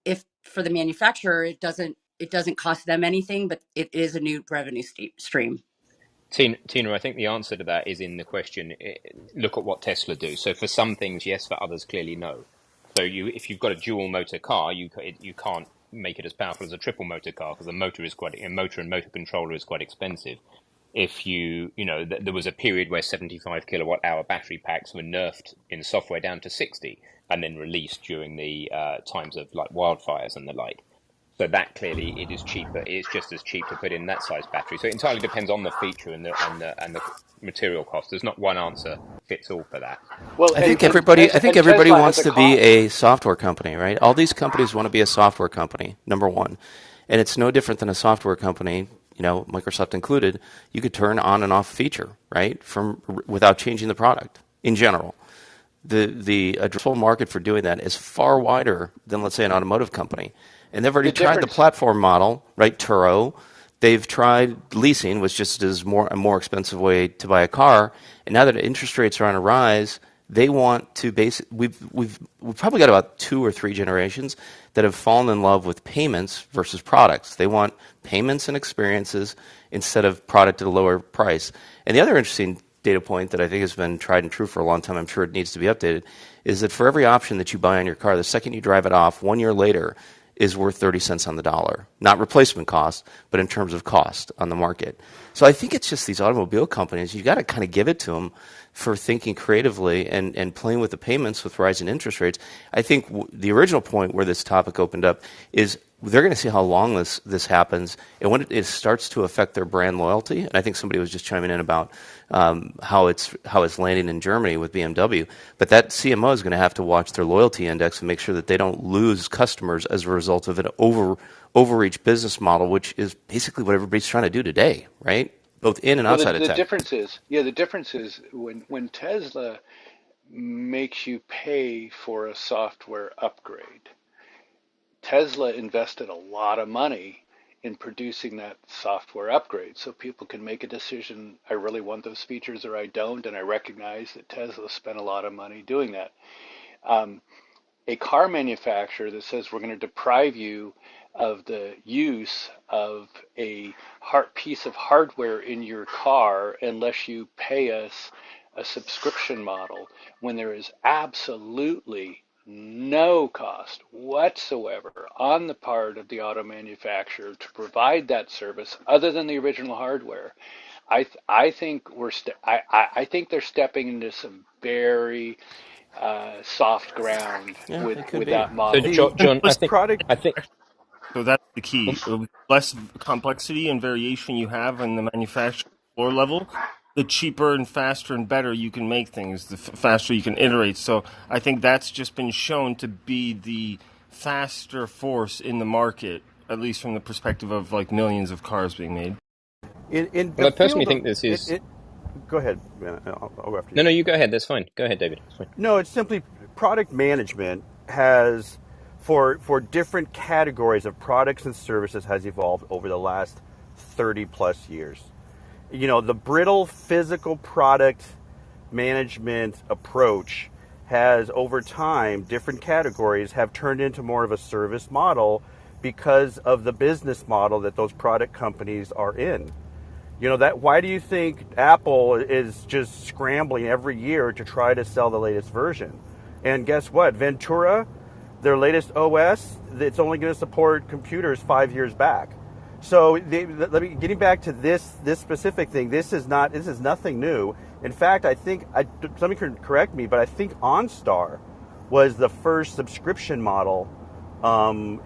if for the manufacturer it doesn't cost them anything, but it is a new revenue stream. Tina, I think the answer to that is in the question. Look at what Tesla do. So for some things, yes. For others, clearly no. So if you've got a dual motor car, you can't make it as powerful as a triple motor car because a motor and motor controller is quite expensive. If there was a period where 75 kilowatt hour battery packs were nerfed in software down to 60 and then released during the times of like wildfires and the like. So that clearly it is cheaper. It's just as cheap to put in that size battery. So it entirely depends on the feature and the material cost. There's not one answer fits all for that. Well, I think and everybody Tesla has wants a to be cost. a software company, right? All these companies want to be a software company, number one. And it's no different than a software company, Microsoft included. You could turn on and off a feature, right, without changing the product in general. The addressable market for doing that is far wider than, let's say, an automotive company. And they've already The tried the difference. platform model, right? Turo. They've tried leasing, which just is a more expensive way to buy a car. And now that interest rates are on a rise, they want to we've probably got about 2 or 3 generations that have fallen in love with payments versus products. They want payments and experiences instead of product at a lower price. And the other interesting data point that I think has been tried and true for a long time, I'm sure it needs to be updated, is that for every option that you buy on your car, the second you drive it off, 1 year later, is worth 30 cents on the dollar. Not replacement cost, but in terms of cost on the market. So I think it's just these automobile companies, you got to kind of give it to them for thinking creatively and playing with the payments with rising interest rates. I think the original point where this topic opened up is they're going to see how long this happens and when it starts to affect their brand loyalty. And I think somebody was just chiming in about how it's landing in Germany with BMW. But that CMO is going to have to watch their loyalty index and make sure that they don't lose customers as a result of an overreach business model, which is basically what everybody's trying to do today, right? Both in and Well, outside of the tech. difference is when Tesla makes you pay for a software upgrade. Tesla invested a lot of money in producing that software upgrade so people can make a decision, I really want those features or I don't, and I recognize that Tesla spent a lot of money doing that. Um, a car manufacturer that says we're going to deprive you of the use of a piece of hardware in your car unless you pay us a subscription model when there is absolutely no cost whatsoever on the part of the auto manufacturer to provide that service other than the original hardware. I think I think they're stepping into some very soft ground Yeah, it could with be. that So, model. The John, product. I think, So that's the key. The less complexity and variation you have on the manufacturing floor level, the cheaper and faster and better you can make things, the faster you can iterate. So I think that's just been shown to be the faster force in the market, at least from the perspective of like millions of cars being made. In well, the I personally field of think this is. go ahead. I'll go after No, you. no, you go ahead. That's fine. Go ahead, David. It's fine. No, it's simply product management has for different categories of products and services has evolved over the last 30 plus years. You know, the brittle physical product management approach has over time, different categories have turned into more of a service model because of the business model that those product companies are in. You know, that why do you think Apple is just scrambling every year to try to sell the latest version? And guess what? Ventura, their latest OS, it's only going to support computers 5 years back. So let me getting back to this specific thing. This is nothing new. In fact, I think somebody can correct me, but I think OnStar was the first subscription model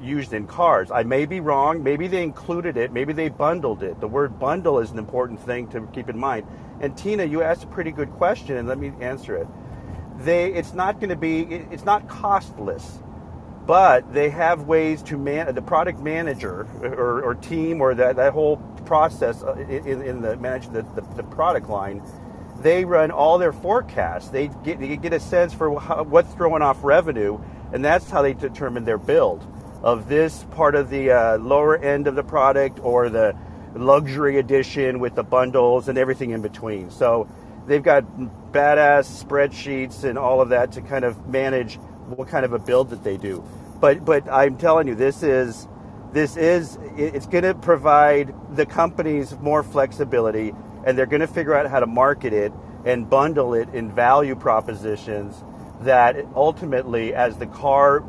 used in cars. I may be wrong. Maybe they included it. Maybe they bundled it. The word bundle is an important thing to keep in mind. And Tina, you asked a pretty good question, and let me answer it. It's not going to be. It's not costless, but they have ways to the product manager or team or that whole process in the managing the product line. They run all their forecasts. They get a sense for what's throwing off revenue, and that's how they determine their build of this part of the lower end of the product or the luxury edition with the bundles and everything in between. So they've got badass spreadsheets and all of that to kind of manage what kind of a build that they do. But I'm telling you, it's going to provide the companies more flexibility, and they're going to figure out how to market it and bundle it in value propositions that ultimately, as the car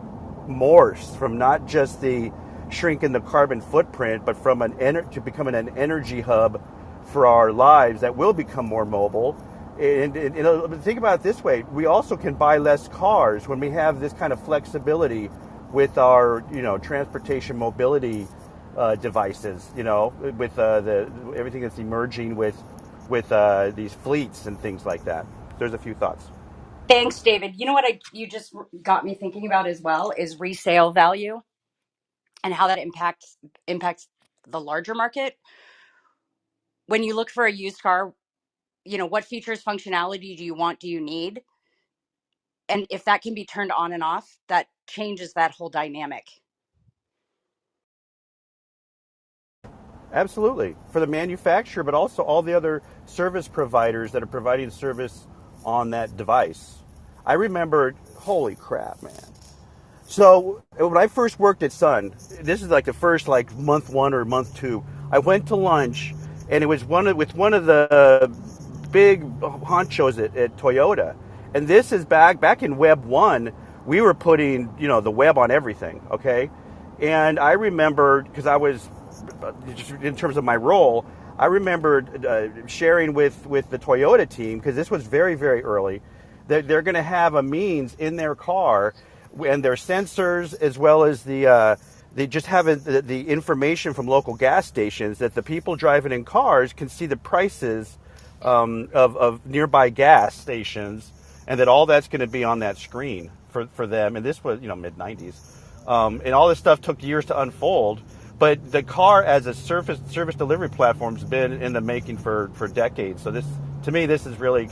morphs from not just the shrink in the carbon footprint, but from to becoming an energy hub for our lives that will become more mobile. And think about it this way: we also can buy less cars when we have this kind of flexibility with our, transportation mobility devices. With the everything that's emerging with these fleets and things like that. There's a few thoughts. Thanks, David. You know what you just got me thinking about as well is resale value and how that impacts the larger market. When you look for a used car, what features, functionality do you want, do you need? And if that can be turned on and off, that changes that whole dynamic. Absolutely. For the manufacturer, but also all the other service providers that are providing service on that device. I remember, holy crap, man. So when I first worked at Sun, this is like the first month one or month two. I went to lunch, and it was with one of the big honchos at Toyota. And this is back in Web one. We were putting the web on everything. Okay, and I remember because I was just in terms of my role, I remember sharing with the Toyota team because this was very very early. That they're going to have a means in their car and their sensors, as well as they just have the information from local gas stations that the people driving in cars can see the prices of nearby gas stations, and that all that's going to be on that screen for them. And this was mid 90s, and all this stuff took years to unfold. But the car as a service delivery platform has been in the making for decades. So to me, this is really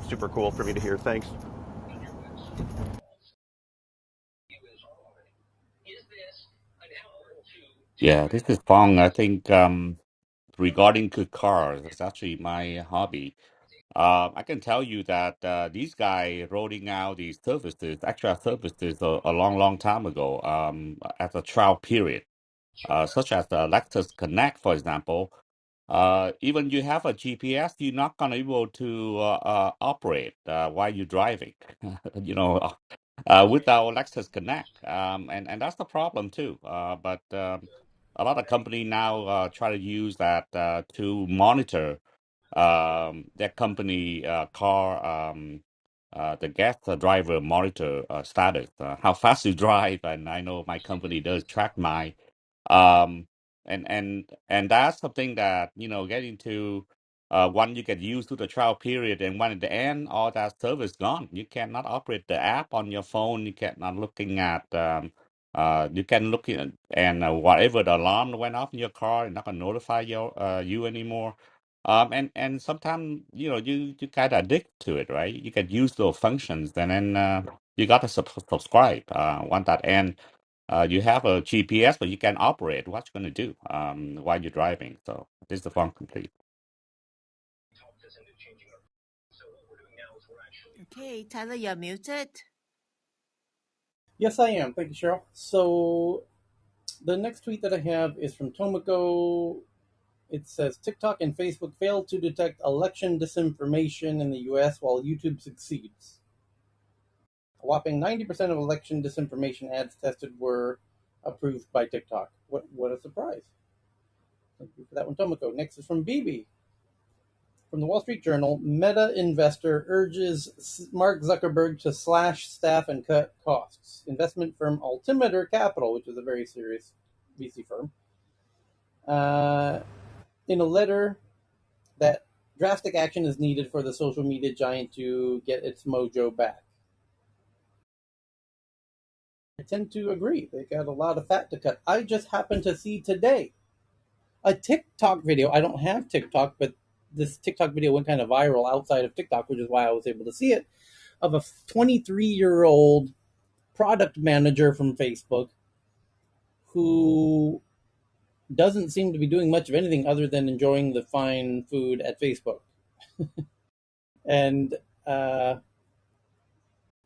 super cool for me to hear. Thanks. Yeah, this is fun. I think regarding to cars, it's actually my hobby. I can tell you that these guys rolling out these services, extra services, a long, long time ago, as a trial period, such as the Lexus Connect, for example. Even you have a GPS, you're not gonna able to operate while you're driving. You know, with our Lexus Connect, and that's the problem too. But a lot of company now try to use that to monitor their company car, the gas driver monitor status, how fast you drive, and I know my company does track my um and that's something that getting to when you get used to the trial period, and when at the end all that service gone, you cannot operate the app on your phone, you cannot looking at you can look in and whatever the alarm went off in your car, it's not gonna notify you anymore. And sometimes you kind of addict to it, right? You can use those functions, and then you got to subscribe once that end. You have a GPS, but you can operate. What you going to do while you're driving? So this is the phone complete. Okay, Tyler, you're muted. Yes, I am. Thank you, Cheryl. So the next tweet that I have is from Tomoko. It says TikTok and Facebook failed to detect election disinformation in the US while YouTube succeeds. A whopping 90% of election disinformation ads tested were approved by TikTok. What a surprise. Thank you for that one, Tomoko. Next is from BB. From the Wall Street Journal, Meta investor urges Mark Zuckerberg to slash staff and cut costs. Investment firm Altimeter Capital, which is a very serious VC firm, in a letter that drastic action is needed for the social media giant to get its mojo back. I tend to agree. They got a lot of fat to cut. I just happened to see today a TikTok video. I don't have TikTok, but this TikTok video went kind of viral outside of TikTok, which is why I was able to see it, of a 23-year-old product manager from Facebook who doesn't seem to be doing much of anything other than enjoying the fine food at Facebook. And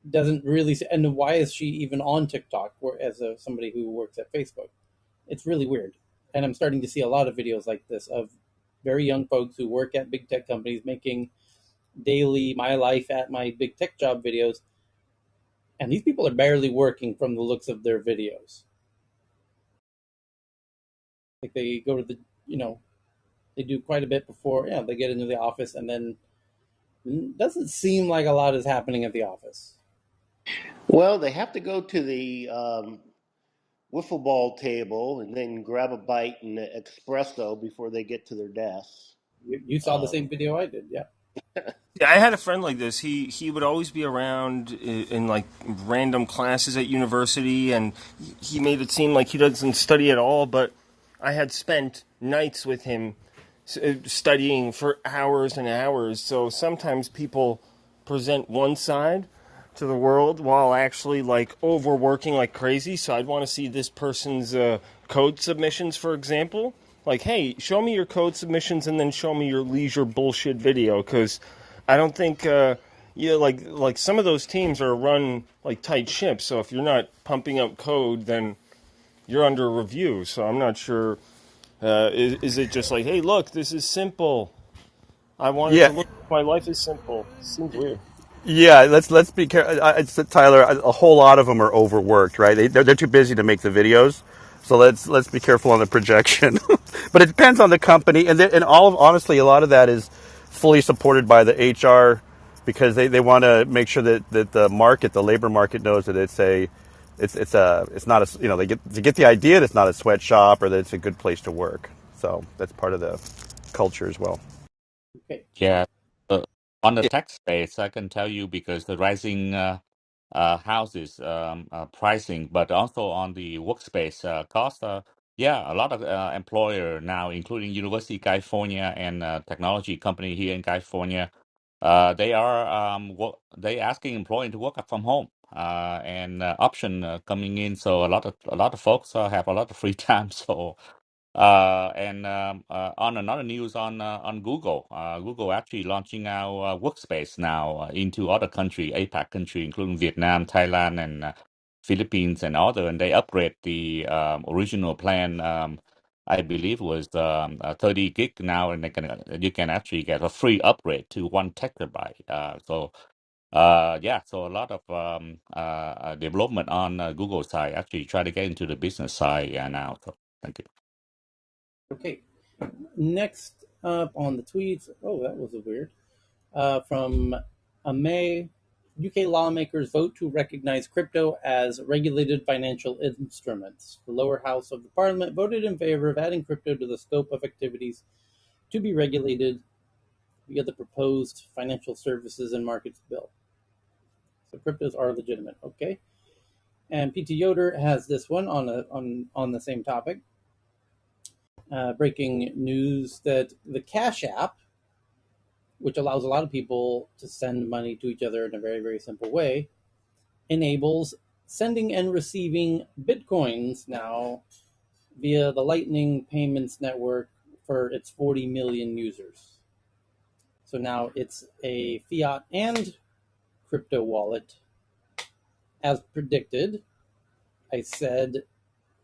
doesn't really see, and why is she even on TikTok as somebody who works at Facebook? It's really weird. And I'm starting to see a lot of videos like this of very young folks who work at big tech companies making daily my life at my big tech job videos, and these people are barely working from the looks of their videos. Like they go to the, they do quite a bit before, they get into the office, and then it doesn't seem like a lot is happening at the office. Well, they have to go to the wiffle ball table and then grab a bite and an espresso before they get to their desks. You saw the Um, same video I did, yeah. Yeah, I had a friend like this. He would always be around in like random classes at university, and he made it seem like he doesn't study at all. But I had spent nights with him studying for hours and hours. So sometimes people present one side to the world while actually like overworking like crazy. So I'd want to see this person's code submissions, for example. Like, hey, show me your code submissions and then show me your leisure bullshit video, because I don't think like some of those teams are run like tight ships. So if you're not pumping out code, then you're under review. So I'm not sure. Is it just like, hey, look, this is simple. I wanted Yeah, to look. My life is simple. Seems weird. yeah. Let's be careful. Tyler, a whole lot of them are overworked, right? They're too busy to make the videos. So let's be careful on the projection. But it depends on the company, and all of honestly, a lot of that is fully supported by the HR because they want to make sure that the labor market knows that it's not a they get the idea that it's not a sweatshop or that it's a good place to work. So that's part of the culture as well. Okay. Yeah. Uh, on the tech space, I can tell you because the rising houses pricing, but also on the workspace cost. Yeah, a lot of employer now, including University of California and technology company here in California, they are they asking employee to work from home and option coming in. So a lot of folks have a lot of free time. So and on another news on Google, Google actually launching our workspace now into other country, APAC country, including Vietnam, Thailand, and Philippines, and other. And they upgrade the original plan. I believe was 30 gig now, and you can actually get a free upgrade to 1 terabyte. So a lot of development on Google side actually try to get into the business side now. So thank you. Okay. Next up on the tweets. Oh, that was a weird. From May, UK lawmakers vote to recognize crypto as regulated financial instruments. The lower house of the parliament voted in favor of adding crypto to the scope of activities to be regulated via the proposed Financial Services and Markets Bill. So cryptos are legitimate. Okay. And PT Yoder has this one on the same topic. Breaking news that the Cash App, which allows a lot of people to send money to each other in a very, very simple way, enables sending and receiving Bitcoins now via the Lightning Payments Network for its 40 million users. So now it's a fiat and crypto wallet. As predicted, I said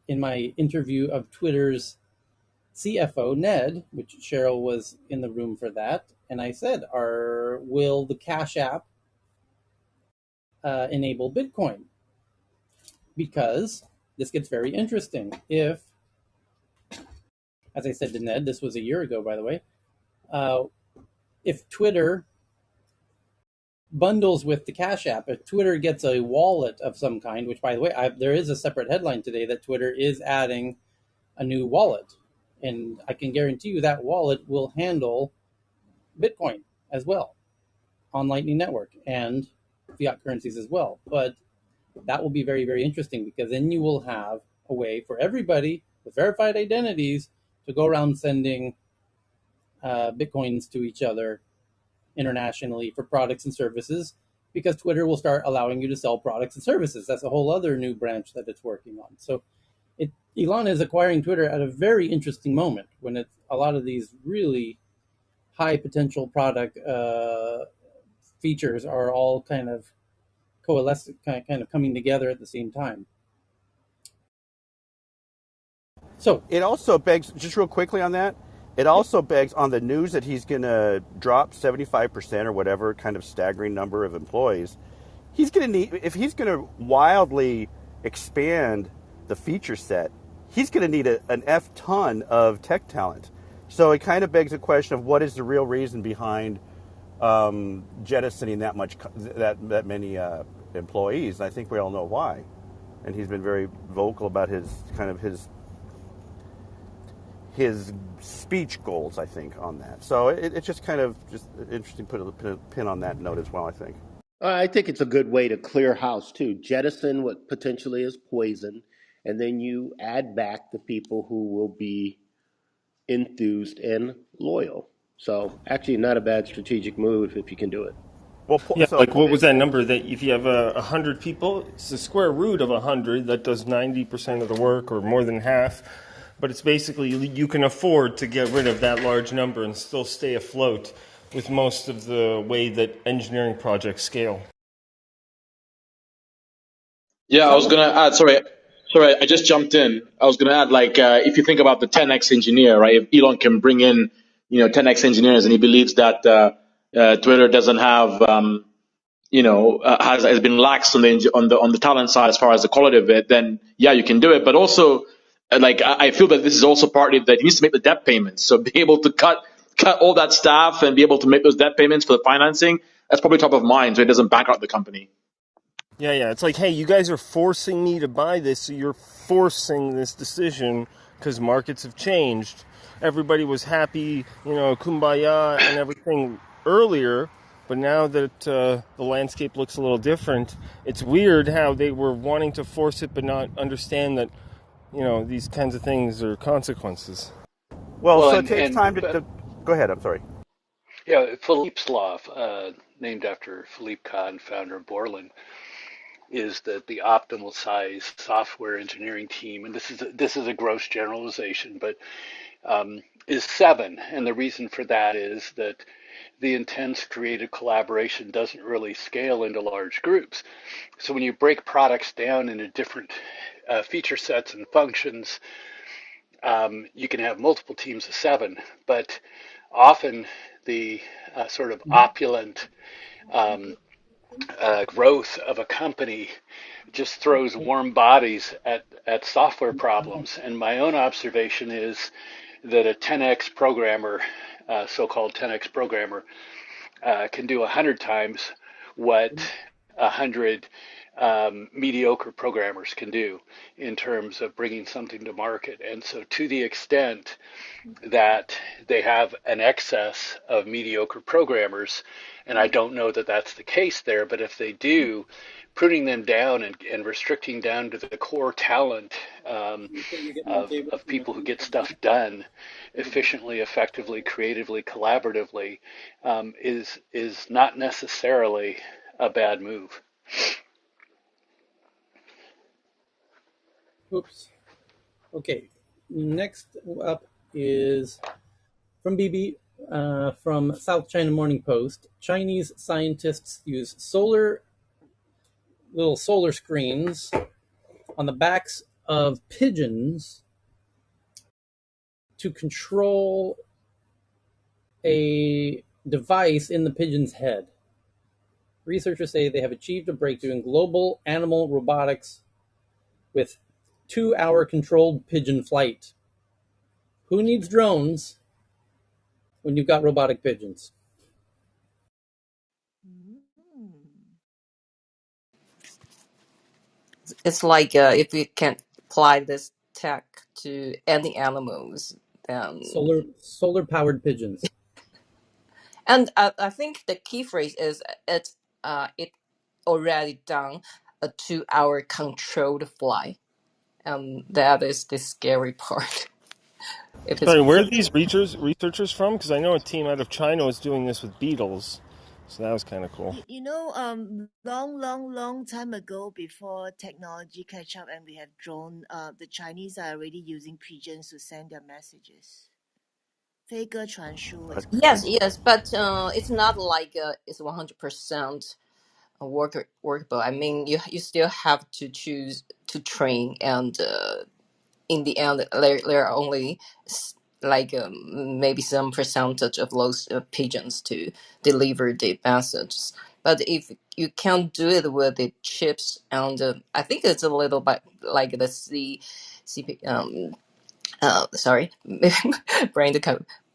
in my interview of Twitter's CFO, Ned, which Cheryl was in the room for that, and I said, will the Cash App enable Bitcoin? Because this gets very interesting. As I said to Ned, this was a year ago, by the way, uh, if Twitter bundles with the Cash App, if Twitter gets a wallet of some kind, which, by the way, there is a separate headline today that Twitter is adding a new wallet. And I can guarantee you that wallet will handle Bitcoin as well on Lightning Network and fiat currencies as well. But that will be very, very interesting because then you will have a way for everybody with verified identities to go around sending Bitcoins to each other internationally for products and services because Twitter will start allowing you to sell products and services. That's a whole other new branch that it's working on. So Elon is acquiring Twitter at a very interesting moment when a lot of these really high potential product features are all kind of coalescing, kind of coming together at the same time. So It also begs, just real quickly on that, it yep. also begs on the news that he's going to drop 75% or whatever kind of staggering number of employees. He's going to need, if he's going to wildly expand the feature set, he's going to need an F ton of tech talent. So it kind of begs the question of what is the real reason behind jettisoning that many employees. And I think we all know why. And he's been very vocal about his speech goals, I think, on that. So it's just kind of just interesting to put a pin on that note as well, I think. I think it's a good way to clear house too. Jettison what potentially is poison, and then you add back the people who will be enthused and loyal. So actually, not a bad strategic move if you can do it. Well, Yeah, like what was that number? That if you have 100 people, it's the square root of 100 that does 90% of the work, or more than half. But it's basically you can afford to get rid of that large number and still stay afloat with most of the way that engineering projects scale. Yeah, I was Salva? gonna add. Sorry, I just jumped in. I was gonna add, like, if you think about the 10x engineer, right? If Elon can bring in, 10x engineers, and he believes that Twitter doesn't have, has been lax on the talent side as far as the quality of it, then yeah, you can do it. But also, like, I feel that this is also partly that he needs to make the debt payments. So be able to cut all that staff and be able to make those debt payments for the financing. That's probably top of mind, so it doesn't bankrupt the company. Yeah. It's like, hey, you guys are forcing me to buy this, so you're forcing this decision because markets have changed. Everybody was happy, kumbaya and everything earlier, but now that the landscape looks a little different, it's weird how they were wanting to force it but not understand that, these kinds of things are consequences. well, Well, so it takes time to go ahead. I'm sorry. yeah, Philippe's law, named after Philippe Kahn, founder of Borland, is that the optimal size software engineering team, and this is a gross generalization, but is 7. And the reason for that is that the intense creative collaboration doesn't really scale into large groups. So when you break products down into different feature sets and functions, you can have multiple teams of 7, but often the sort of opulent um, growth of a company just throws warm bodies at software problems. And my own observation is that a 10x programmer, so-called 10x programmer, can do 100 times what 100 mediocre programmers can do in terms of bringing something to market. And so, to the extent that they have an excess of mediocre programmers, and I don't know that that's the case there, but if they do, pruning them down and restricting down to the core talent of people who get stuff done efficiently, effectively, creatively, collaboratively is not necessarily a bad move. Oops. Okay. Next up is from BB from South China Morning Post. Chinese scientists use little solar screens on the backs of pigeons to control a device in the pigeon's head. Researchers say they have achieved a breakthrough in global animal robotics with 2-hour controlled pigeon flight. Who needs drones when you've got robotic pigeons? Mm. It's like if we can apply this tech to any animals, then Solar powered pigeons. and I think the key phrase is it already done a 2 hour controlled fly, and that is the scary part. If it's Sorry, where So are these researchers from? Because I know a team out of China was doing this with beetles, so that was kind of cool. You know, long time ago, before technology catch up and we have drone, the Chinese are already using pigeons to send their messages. 飞鸽传书 is what they yes, call yes, it. but it's not like it's 100% workable. I mean, you still have to choose to train, and in the end, there are only like maybe some percentage of those pigeons to deliver the messages. But if you can't do it with the chips, and I think it's a little bit like the CP, sorry, brain to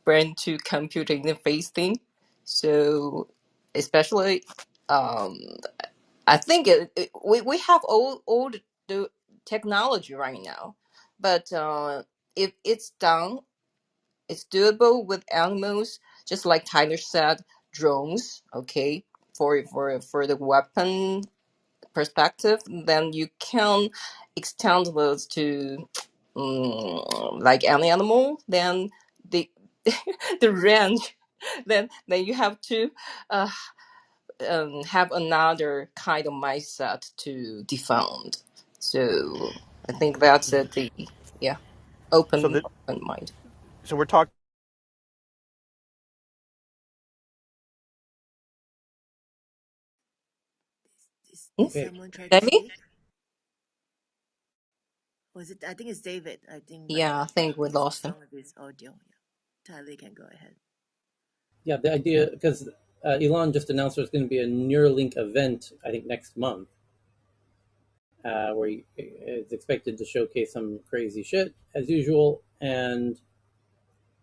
brain to computer interface thing. So especially, um, I think we have all the technology right now, but if it's done, it's doable with animals, just like Tyler said, drones. Okay, for the weapon perspective, then you can extend those to like any animal. Then the the range, then you have to. Uh, have another kind of mindset to defend. So I think that's the yeah So open mind. we're talking. Did okay, someone try to Maybe speak? Was it? I think it's David. I think, but yeah. I think we there's lost something him. wrong with his audio. Yeah. Tyler can go ahead. yeah, the idea because Elon just announced there's going to be a Neuralink event, I think next month, where he is expected to showcase some crazy shit as usual. And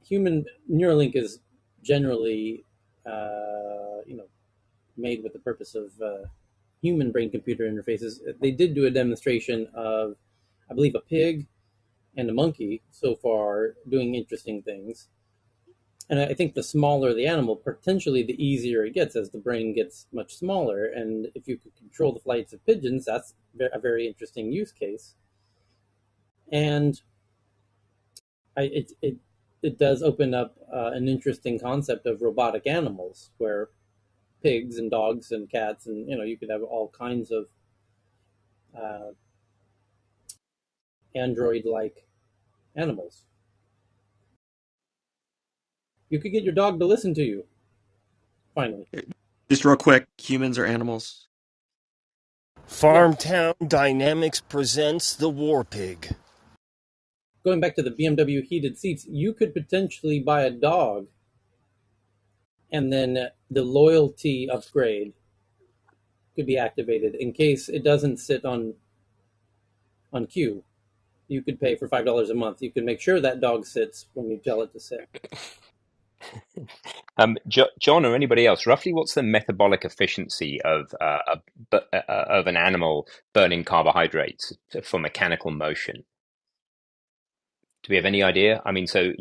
human Neuralink is generally, made with the purpose of human brain computer interfaces. They did do a demonstration of, I believe, a pig and a monkey so far doing interesting things. And I think the smaller the animal, potentially the easier it gets as the brain gets much smaller. And if you could control the flights of pigeons, that's a very interesting use case. And it does open up an interesting concept of robotic animals, where pigs and dogs and cats and you could have all kinds of uh, android-like animals. You could get your dog to listen to you. Finally, Just real quick, humans are animals. yeah. Farmtown Dynamics presents the War Pig. Going back to the BMW heated seats, you could potentially buy a dog, and then the loyalty upgrade could be activated in case it doesn't sit on cue. You could pay for $5 a month. You can make sure that dog sits when you tell it to sit. John or anybody else, roughly what's the metabolic efficiency of an animal burning carbohydrates for mechanical motion? Do we have any idea? I mean, so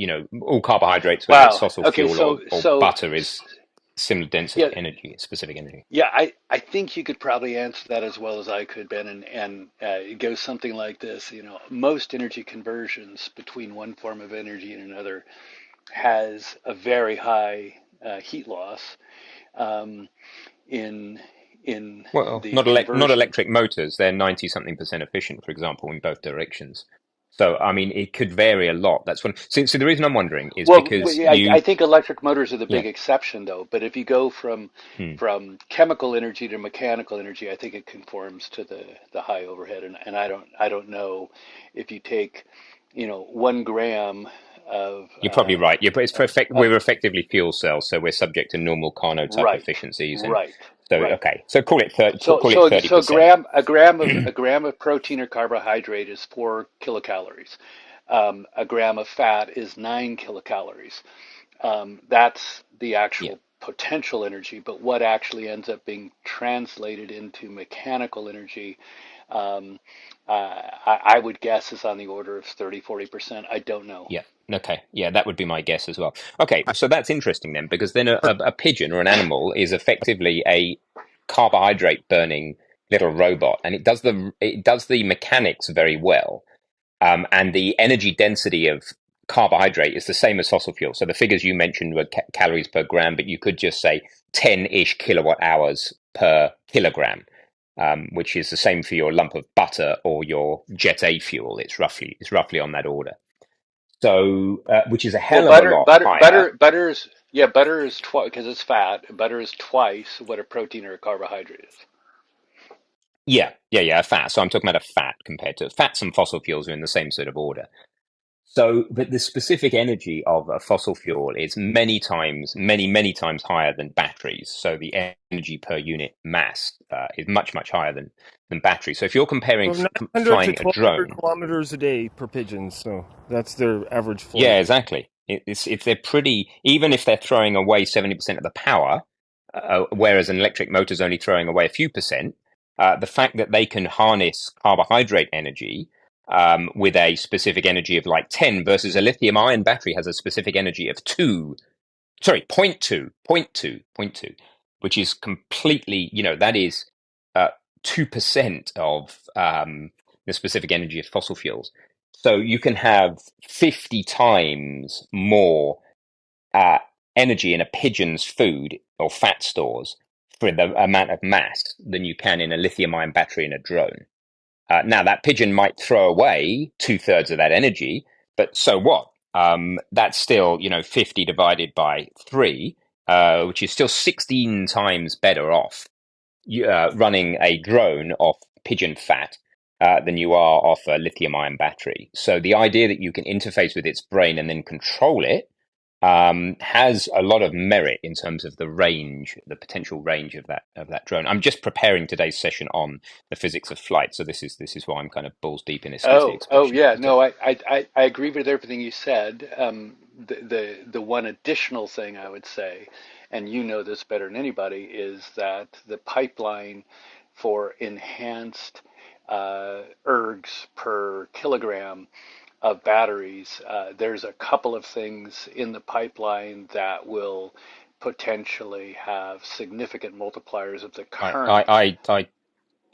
all carbohydrates, whether it's Wow. fossil Okay. fuel So or butter, is similar yeah, density energy, specific energy. yeah. I think you could probably answer that as well as I could, Ben. And it goes something like this. Most energy conversions between one form of energy and another has a very high heat loss. Um, in in Well, the not conversion. electric motors. They're 90-something% efficient, for example, in both directions. So, I mean, it could vary a lot. That's when. So the reason I'm wondering is Well, because I think electric motors are the yeah. big exception, though. But if you go Hmm. from chemical energy to mechanical energy, I think it conforms to the high overhead. And I don't know if you take, 1 gram of You're probably right. It's for of we're effectively fuel cells, so we're subject to normal Carnot type right, efficiencies, and right, so right. okay. So call it So call it so so 30%. a gram of protein or carbohydrate is 4 kilocalories. A gram of fat is 9 kilocalories. That's the Yeah. actual potential energy, but what actually ends up being translated into mechanical energy, um, I would guess is on the order of 30-40%. I don't know. Yeah. Okay. Yeah, that would be my guess as well. Okay, so that's interesting then, because then a pigeon or an animal is effectively a carbohydrate burning little robot, and it does the mechanics very well. And the energy density of carbohydrate is the same as fossil fuel. So the figures you mentioned were calories per gram, but you could just say 10-ish kilowatt hours per kilogram, which is the same for your lump of butter or your Jet A fuel. It's roughly on that order. So, which is a Well, hell of a lot higher. butter is twice because it's fat. Butter is twice what a protein or a carbohydrate is. Yeah, fat. So I'm talking about a fat compared to fats and fossil fuels are in the same sort of order. So, but the specific energy of a fossil fuel is many times higher than batteries. So the energy per unit mass is much higher than batteries. So if you're comparing So 900 to flying a 1200 drone, kilometers a day per pigeon. So that's their average flight. yeah, exactly. If they're pretty, even if they're throwing away 70% of the power, whereas an electric motor is only throwing away a few percent, the fact that they can harness carbohydrate energy with a specific energy of like 10 versus a lithium ion battery has a specific energy of 2, sorry, point two, which is completely, that is 2% of the specific energy of fossil fuels. So you can have 50 times more uh, energy in a pigeon's food or fat stores for the amount of mass than you can in a lithium ion battery in a drone. Now, that pigeon might throw away 2/3 of that energy, but so what? That's still, 50 divided by 3, which is still 16 times better off running a drone off pigeon fat than you are off a lithium ion battery. So the idea that you can interface with its brain and then control it has a lot of merit in terms of the range, the potential range of that drone. I'm just preparing today's session on the physics of flight, so this is why I'm kind of balls deep in this SVT Oh expression. yeah, But no, I agree with everything you said. The one additional thing I would say, and you know this better than anybody, is that the pipeline for enhanced ergs per kilogram of batteries, there's a couple of things in the pipeline that will potentially have significant multipliers of the I current. I I, I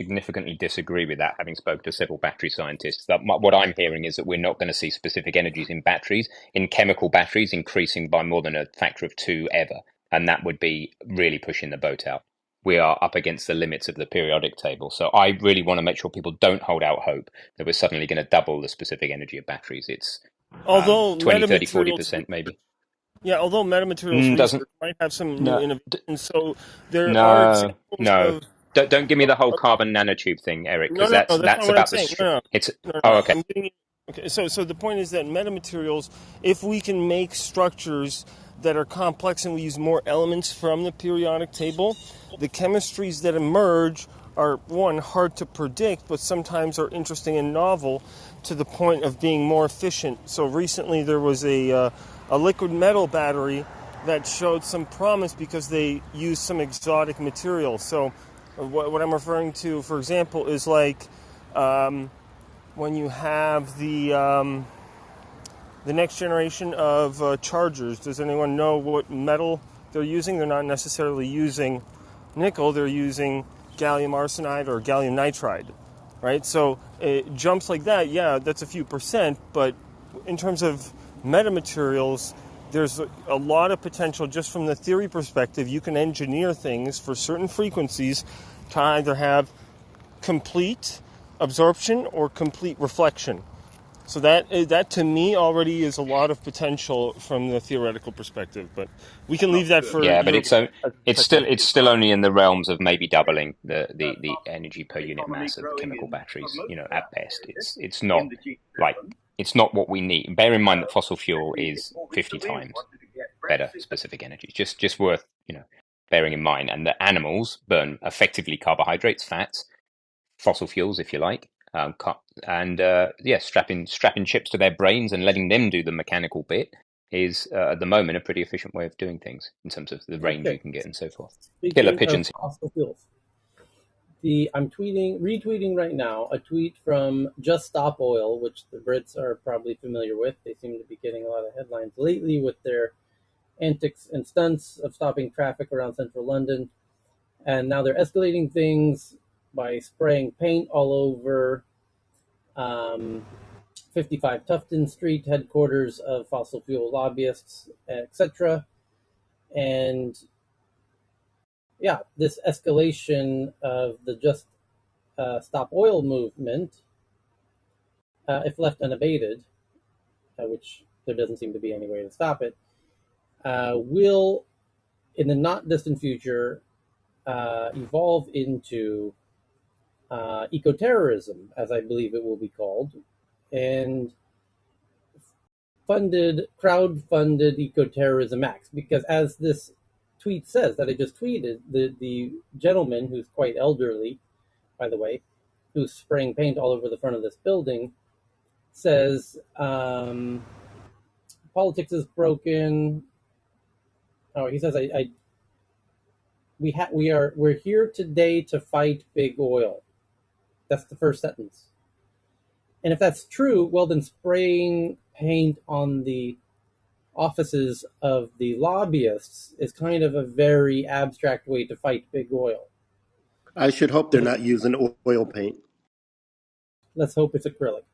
significantly disagree with that, having spoken to several battery scientists. That what I'm hearing is that we're not going to see specific energies in batteries, in chemical batteries, increasing by more than a factor of 2 ever, and that would be really pushing the boat out. We are up against the limits of the periodic table, so I really want to make sure people don't hold out hope that we're suddenly going to double the specific energy of batteries. It's Although 20, 30, metamaterials, 40% maybe. yeah, although metamaterials Doesn't research might have some new no innovations, so there are no examples no. of. Don't give me the whole carbon nanotube thing, Eric, No, because no, no. that's That's not that's what I'm about the saying. No, it's. no, no, Oh, no. okay. I'm getting. Okay, so the point is that metamaterials, if we can make structures that are complex and we use more elements from the periodic table, the chemistries that emerge are one hard to predict, but sometimes are interesting and novel to the point of being more efficient. So recently there was a liquid metal battery that showed some promise because they used some exotic material. So what I'm referring to, for example, is like when you have the next generation of chargers. Does anyone know what metal they're using? They're not necessarily using nickel. They're using gallium arsenide or gallium nitride, right? So jumps like that, yeah, that's a few percent. But in terms of metamaterials, there's a lot of potential just from the theory perspective. You can engineer things for certain frequencies to either have complete absorption or complete reflection. So that to me already is a lot of potential from the theoretical perspective, but we can leave that for Yeah, but your it's still only in the realms of maybe doubling the energy per unit mass of chemical batteries. At best, it's not like it's not what we need. Bear in mind that fossil fuel is 50 times better specific energy. Just worth bearing in mind. And the animals burn effectively carbohydrates, fats, fossil fuels, if you like, and strapping chips to their brains and letting them do the mechanical bit is at the moment a pretty efficient way of doing things in terms of the range you Okay. can get and so forth. Killer Speaking of pigeons. fossil fuels, I'm retweeting right now a tweet from Just Stop Oil, which the Brits are probably familiar with. They seem to be getting a lot of headlines lately with their antics and stunts of stopping traffic around central London. And now they're escalating things by spraying paint all over 55 Tufton Street, headquarters of fossil fuel lobbyists, etc. And yeah, this escalation of the Just Stop Oil movement, if left unabated, which there doesn't seem to be any way to stop it, will, in the not distant future, evolve into ecoterrorism, as I believe it will be called, and crowd-funded ecoterrorism acts. Because as this tweet says that I just tweeted, the gentleman, who's quite elderly, by the way, who's spraying paint all over the front of this building, says politics is broken. Oh, he says we're here today to fight big oil. That's the first sentence. And if that's true, well, then spraying paint on the offices of the lobbyists is kind of a very abstract way to fight big oil. I should hope they're not using oil paint. Let's hope it's acrylic.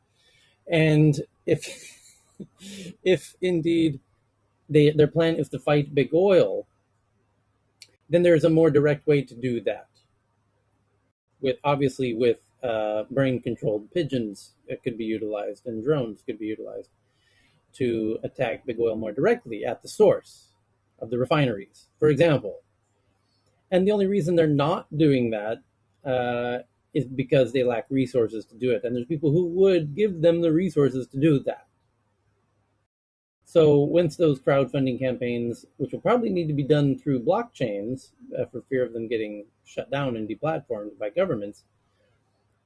And if indeed their plan is to fight big oil, then there's a more direct way to do that. With brain-controlled pigeons, it could be utilized, and drones could be utilized to attack big oil more directly at the source of the refineries, for example. And the only reason they're not doing that is because they lack resources to do it. And there's people who would give them the resources to do that. So once those crowdfunding campaigns, which will probably need to be done through blockchains for fear of them getting shut down and deplatformed by governments,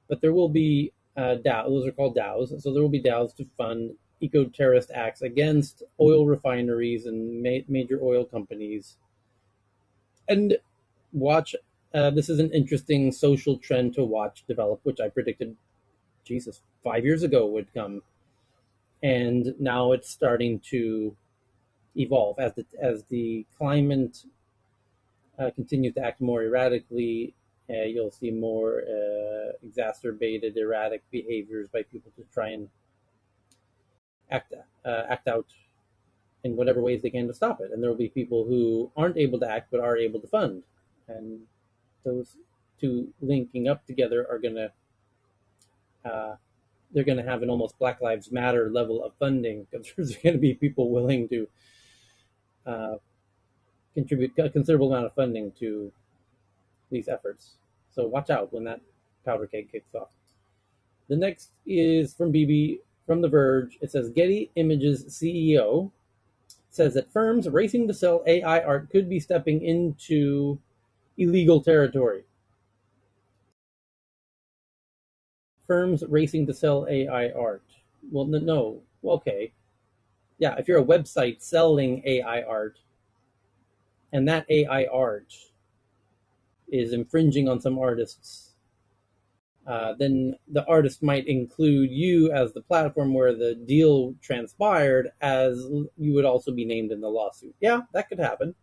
but there will be DAOs, those are called DAOs, so there will be DAOs to fund eco-terrorist acts against oil refineries and major oil companies. And watch, this is an interesting social trend to watch develop, which I predicted, 5 years ago would come. And now it's starting to evolve as the climate continues to act more erratically. You'll see more exacerbated erratic behaviors by people to try and act out in whatever ways they can to stop it. And there will be people who aren't able to act but are able to fund, and those two linking up together are going to they're going to have an almost Black Lives Matter level of funding, because there's going to be people willing to contribute a considerable amount of funding to these efforts. So watch out when that powder keg kicks off. The next is from BB from The Verge. It says Getty Images CEO says that firms racing to sell AI art could be stepping into illegal territory. Firms racing to sell AI art. Well, no. Okay. Yeah, if you're a website selling AI art, and that AI art is infringing on some artists, then the artist might include you as the platform where the deal transpired, as you would also be named in the lawsuit. Yeah, that could happen.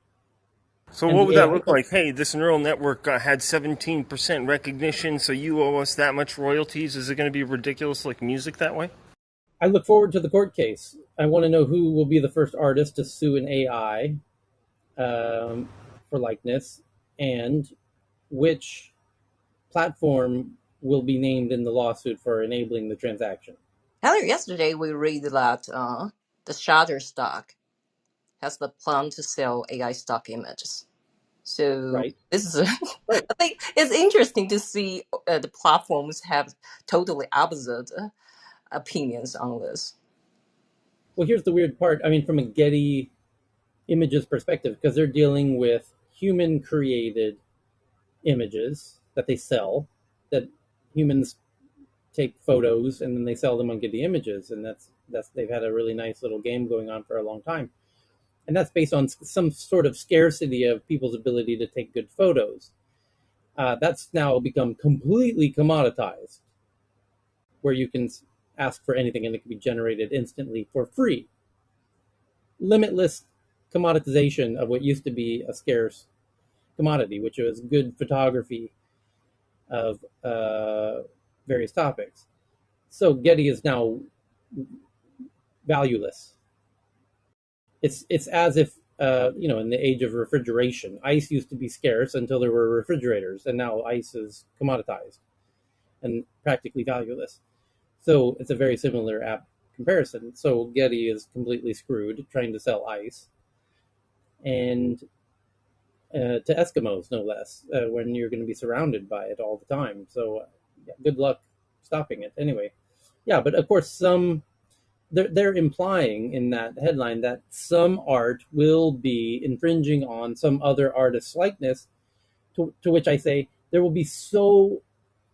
So And what the would that AI, look like? Hey, this neural network had 17% recognition, so you owe us that much royalties. Is it going to be ridiculous like music that way? I look forward to the court case. I want to know who will be the first artist to sue an AI for likeness, and which platform will be named in the lawsuit for enabling the transaction. Heather, yesterday we read that the Shutterstock has the plan to sell AI stock images. So Right. this is, Right. I think it's interesting to see the platforms have totally opposite opinions on this. Well, here's the weird part. I mean, from a Getty Images perspective, because they're dealing with human created images that they sell, that humans take photos and then they sell them on Getty Images, and that's they've had a really nice little game going on for a long time, and that's based on some sort of scarcity of people's ability to take good photos. That's now become completely commoditized, where you can ask for anything and it can be generated instantly for free. Limitless commoditization of what used to be a scarce commodity, which was good photography of various topics. So Getty is now valueless. It's as if in the age of refrigeration, ice used to be scarce until there were refrigerators, and now ice is commoditized and practically valueless. So it's a very similar app comparison. So Getty is completely screwed trying to sell ice, and to Eskimos no less, when you're going to be surrounded by it all the time. So yeah, good luck stopping it. Anyway, yeah, but of course they're implying in that headline that some art will be infringing on some other artist's likeness. To which I say there will be so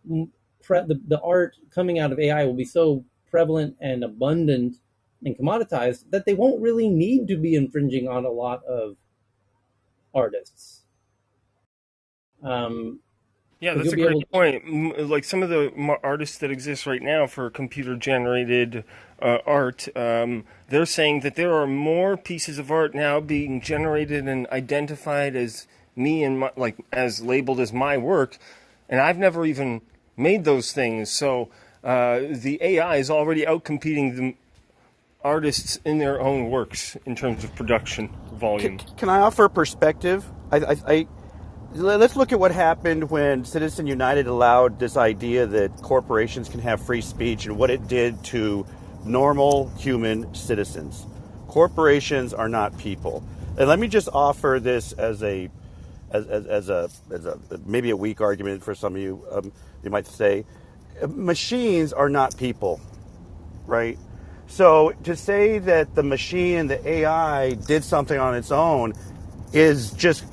the art coming out of AI will be so prevalent and abundant and commoditized that they won't really need to be infringing on a lot of artists. Yeah, Because that's you'll a be great able to, point. Like some of the artists that exist right now for computer generated art, they're saying that there are more pieces of art now being generated and identified as me and my, like as labeled as my work, and I've never even made those things. So the AI is already outcompeting the artists in their own works in terms of production volume. Can I offer a perspective? Let's look at what happened when Citizen United allowed this idea that corporations can have free speech and what it did to normal human citizens. Corporations are not people. And let me just offer this as a maybe a weak argument for some of you. You might say, machines are not people, right? So to say that the machine, the AI, did something on its own is just,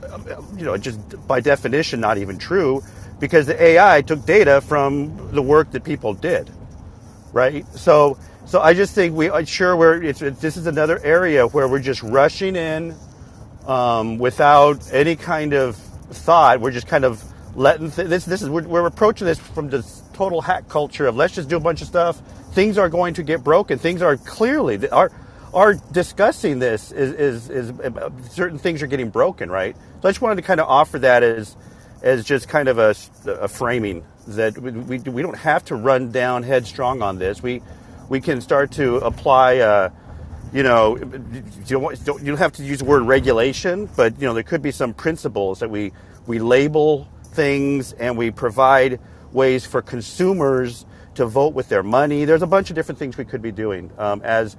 just by definition not even true, because the AI took data from the work that people did, right? So I just think this is another area where we're just rushing in without any kind of thought. We're just kind of letting we're approaching this from this total hack culture of let's just do a bunch of stuff. Things are going to get broken. Things are clearly are discussing this is certain things are getting broken, right? So I just wanted to kind of offer that as just kind of a framing that we don't have to run down headstrong on this. We can start to apply. You don't have to use the word regulation, but there could be some principles that we label things and we provide ways for consumers to vote with their money. There's a bunch of different things we could be doing as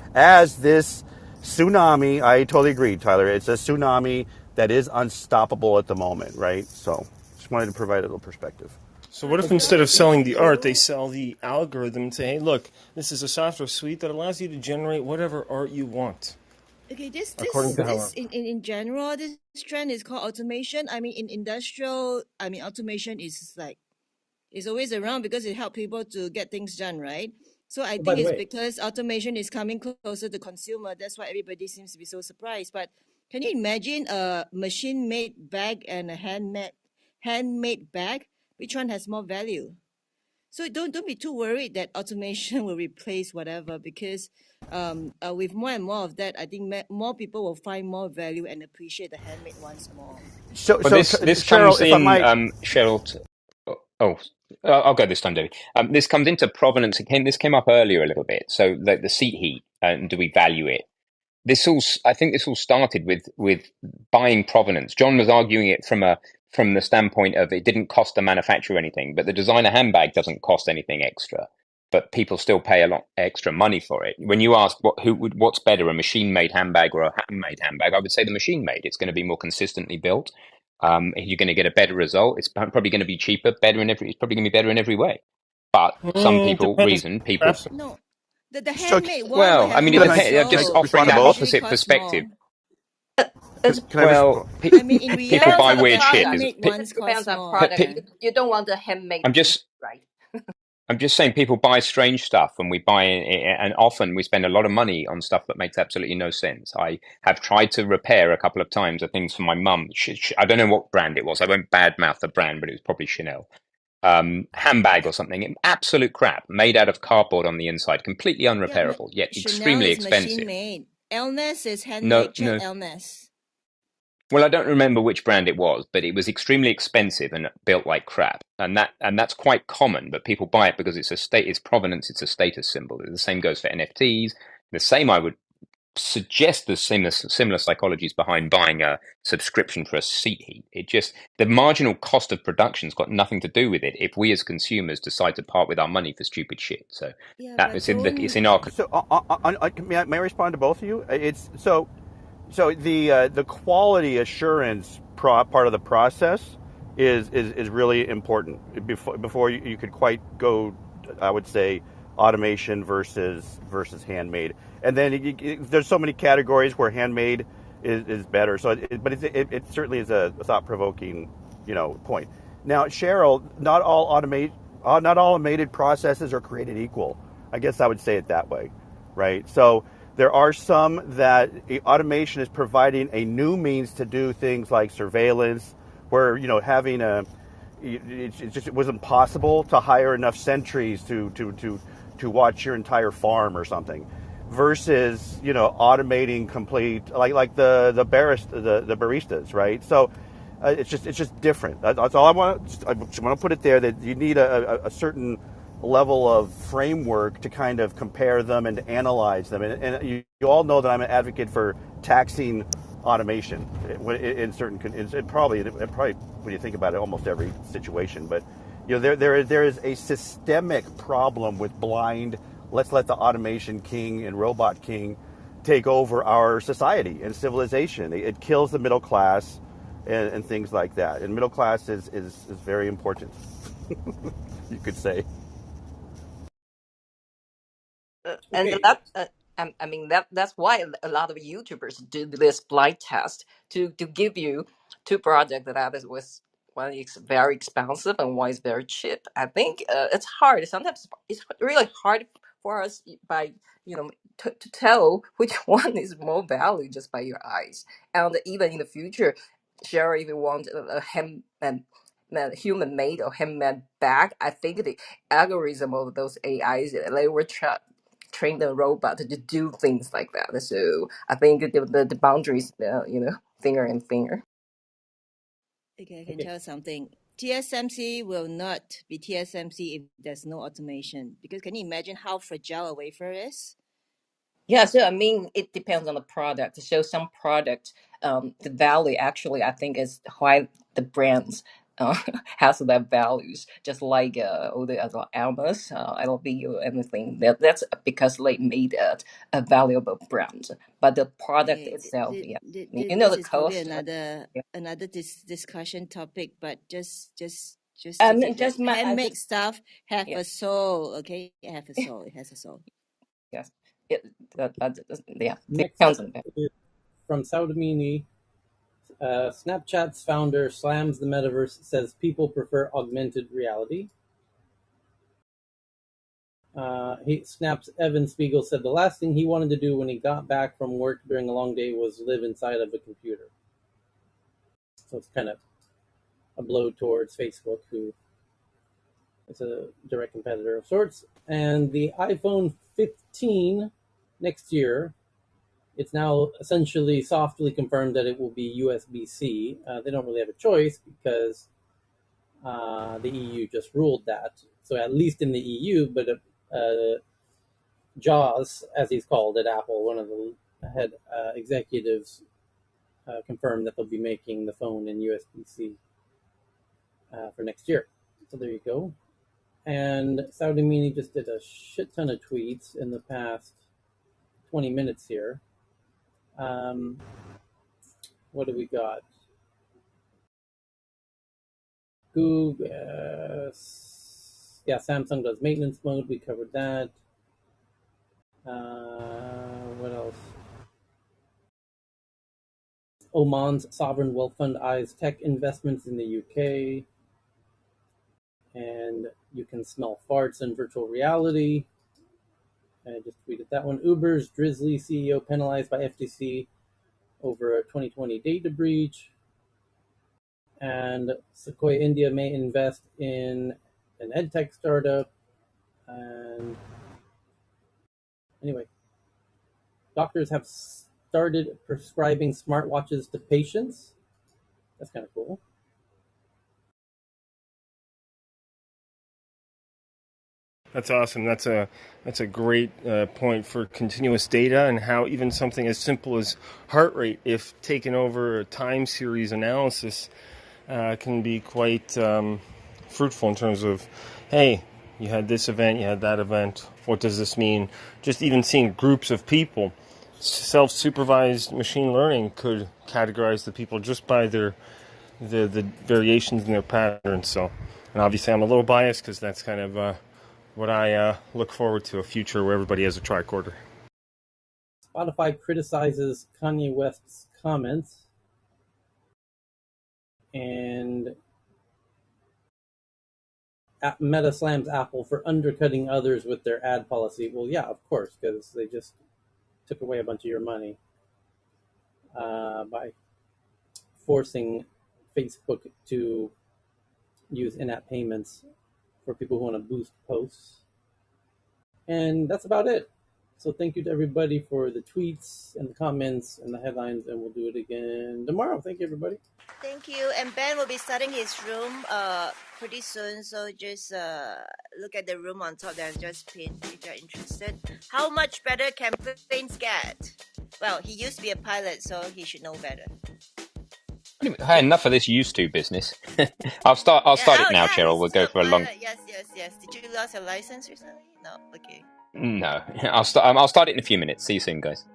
this tsunami. I totally agree, Tyler. It's a tsunami that is unstoppable at the moment, right? So just wanted to provide a little perspective. So what if well, instead of That's selling the art, they true. sell the algorithm and say, hey, look, this is a software suite that allows you to generate whatever art you want, Okay, this according this to okay. this how... in general, this trend is called automation. I mean, in industrial, I mean, automation is like it's always around because it helps people to get things done, right? So I Oh, by think the it's way, because automation is coming closer to consumer. That's why everybody seems to be so surprised. But can you imagine a machine-made bag and a handmade bag? Which one has more value? So don't be too worried that automation will replace whatever because with more and more of that, I think more people will find more value and appreciate the handmade ones more. So, But so this Cheryl, comes if I in, might. Cheryl. Oh, I'll go this time, David. This comes into provenance. This came up earlier a little bit. So the seat heat, and do we value it? I think this all started with buying provenance. John was arguing it from a from the standpoint of it didn't cost the manufacturer anything, but the designer handbag doesn't cost anything extra. But people still pay a lot extra money for it. When you ask what's better, a machine-made handbag or a handmade handbag, I would say the machine-made. It's going to be more consistently built. You're going to get a better result. It's probably going to be cheaper, better in every. It's probably going to be better in every way. But some people Depends. people. No, the So handmade one will Well, I have mean, it more can depends. I Just soul, offering respond to but that both? usually opposite cost more. perspective. It's Can I Well, I mean, in people depends buy on the reality, weird the shit product. because handmade It ones depends cost on more. product. Yeah. You don't want the handmade I'm thing, just right? I'm just saying people buy strange stuff, and we buy, and often we spend a lot of money on stuff that makes absolutely no sense. I have tried to repair a couple of times the things for my mum. I don't know what brand it was. I won't badmouth the brand, but it was probably Chanel. Handbag or something. Absolute crap, made out of cardboard on the inside, completely Yeah, unrepairable, yet Chanel extremely is machine expensive. made. Elness is No, handmade. Check no. Elness. Well, I don't remember which brand it was, but it was extremely expensive and built like crap. And that's quite common, but people buy it because its provenance, it's a status symbol. The same goes for NFTs. The same, I would suggest, the similar psychologies behind buying a subscription for a seat heat. It just, the marginal cost of production's got nothing to do with it if we as consumers decide to part with our money for stupid shit. So Yeah, that but it's don't. in our. So, may I respond to both of you? It's so the quality assurance part of the process is really important before you could quite go. I would say automation versus handmade, and then there's so many categories where handmade is better. So, but it certainly is a thought provoking point. Now, Cheryl, not all automated processes are created equal. I guess I would say it that way, right? So there are some that automation is providing a new means to do things like surveillance, where having it was impossible to hire enough sentries to watch your entire farm or something, versus automating complete like the baristas, right? So it's just different. That's all I want. I just want to put it there that you need a certain level of framework to kind of compare them and to analyze them. And you all know that I'm an advocate for taxing automation in certain probably when you think about it, almost every situation. But there is a systemic problem with blind. Let's let the automation king and robot king take over our society and civilization. It kills the middle class and things like that. And middle class is very important, you could say. And Okay. that I mean that's why a lot of YouTubers do this blind test to give you two projects that was one is very expensive and one is very cheap. I think it's hard. Sometimes it's really hard for us by to tell which one is more value just by your eyes. And even in the future, sure, if you want a hand and human made or handmade bag, I think the algorithm of those AIs they were train the robot to do things like that. So I think the boundaries, thinner and thinner. Okay, I can Okay. tell something. TSMC will not be TSMC if there's no automation. Because can you imagine how fragile a wafer is? Yeah, so I mean, it depends on the product. So some product, the value actually, I think, is why the brands has their values. Just like all the other Almas, LV, or anything. That's because they made it a valuable brand. But the product Okay, itself, yeah, this the is probably cost. another discussion topic, but just to And give that just my, I handmade just stuff have yeah, a soul. Okay, it have a soul. It has a soul. yes, it, yeah, Next up depends on that. is from Saudamini. Snapchat's founder slams the metaverse, says people prefer augmented reality. Snap's Evan Spiegel said the last thing he wanted to do when he got back from work during a long day was live inside of a computer. So it's kind of a blow towards Facebook, who is a direct competitor of sorts. And the iPhone 15 next year, it's now essentially softly confirmed that it will be USB-C. They don't really have a choice because the EU just ruled that. So at least in the EU, but Jaws, as he's called at Apple, one of the head executives, confirmed that they'll be making the phone in USB-C. for next year. So there you go. And Saudi Mini just did a shit ton of tweets in the past 20 minutes here. What do we got? Google, yeah, Samsung does maintenance mode. We covered that. What else? Oman's sovereign wealth fund eyes tech investments in the UK. And you can smell farts in virtual reality. I just tweeted that one. Uber's Drizzly CEO penalized by FTC over a 2020 data breach. And Sequoia India may invest in an edtech startup. And anyway, doctors have started prescribing smartwatches to patients. That's kind of cool. That's awesome. That's a great point for continuous data and how even something as simple as heart rate, if taken over a time series analysis, can be quite fruitful in terms of, hey, you had this event, you had that event. What does this mean? Just even seeing groups of people, self-supervised machine learning could categorize the people just by the variations in their patterns. So, and obviously, I'm a little biased because that's kind of what I look forward to, a future where everybody has a tricorder. Spotify criticizes Kanye West's comments. And Meta slams Apple for undercutting others with their ad policy. Well, yeah, of course, because they just took away a bunch of your money by forcing Facebook to use in-app payments for people who want to boost posts. And that's about it. So thank you to everybody for the tweets and the comments and the headlines, and we'll do it again tomorrow. Thank you, everybody. Thank you. And Ben will be starting his room pretty soon. So just look at the room on top there and just pin if you're interested. How much better can planes get? Well, he used to be a pilot, so he should know better. Hey, enough of this used to business. I'll start it now, Cheryl. He's We'll still go a for a long. pilot. Yes. Did you lose your license recently? No. Okay. No, I'll start it in a few minutes. See you soon, guys.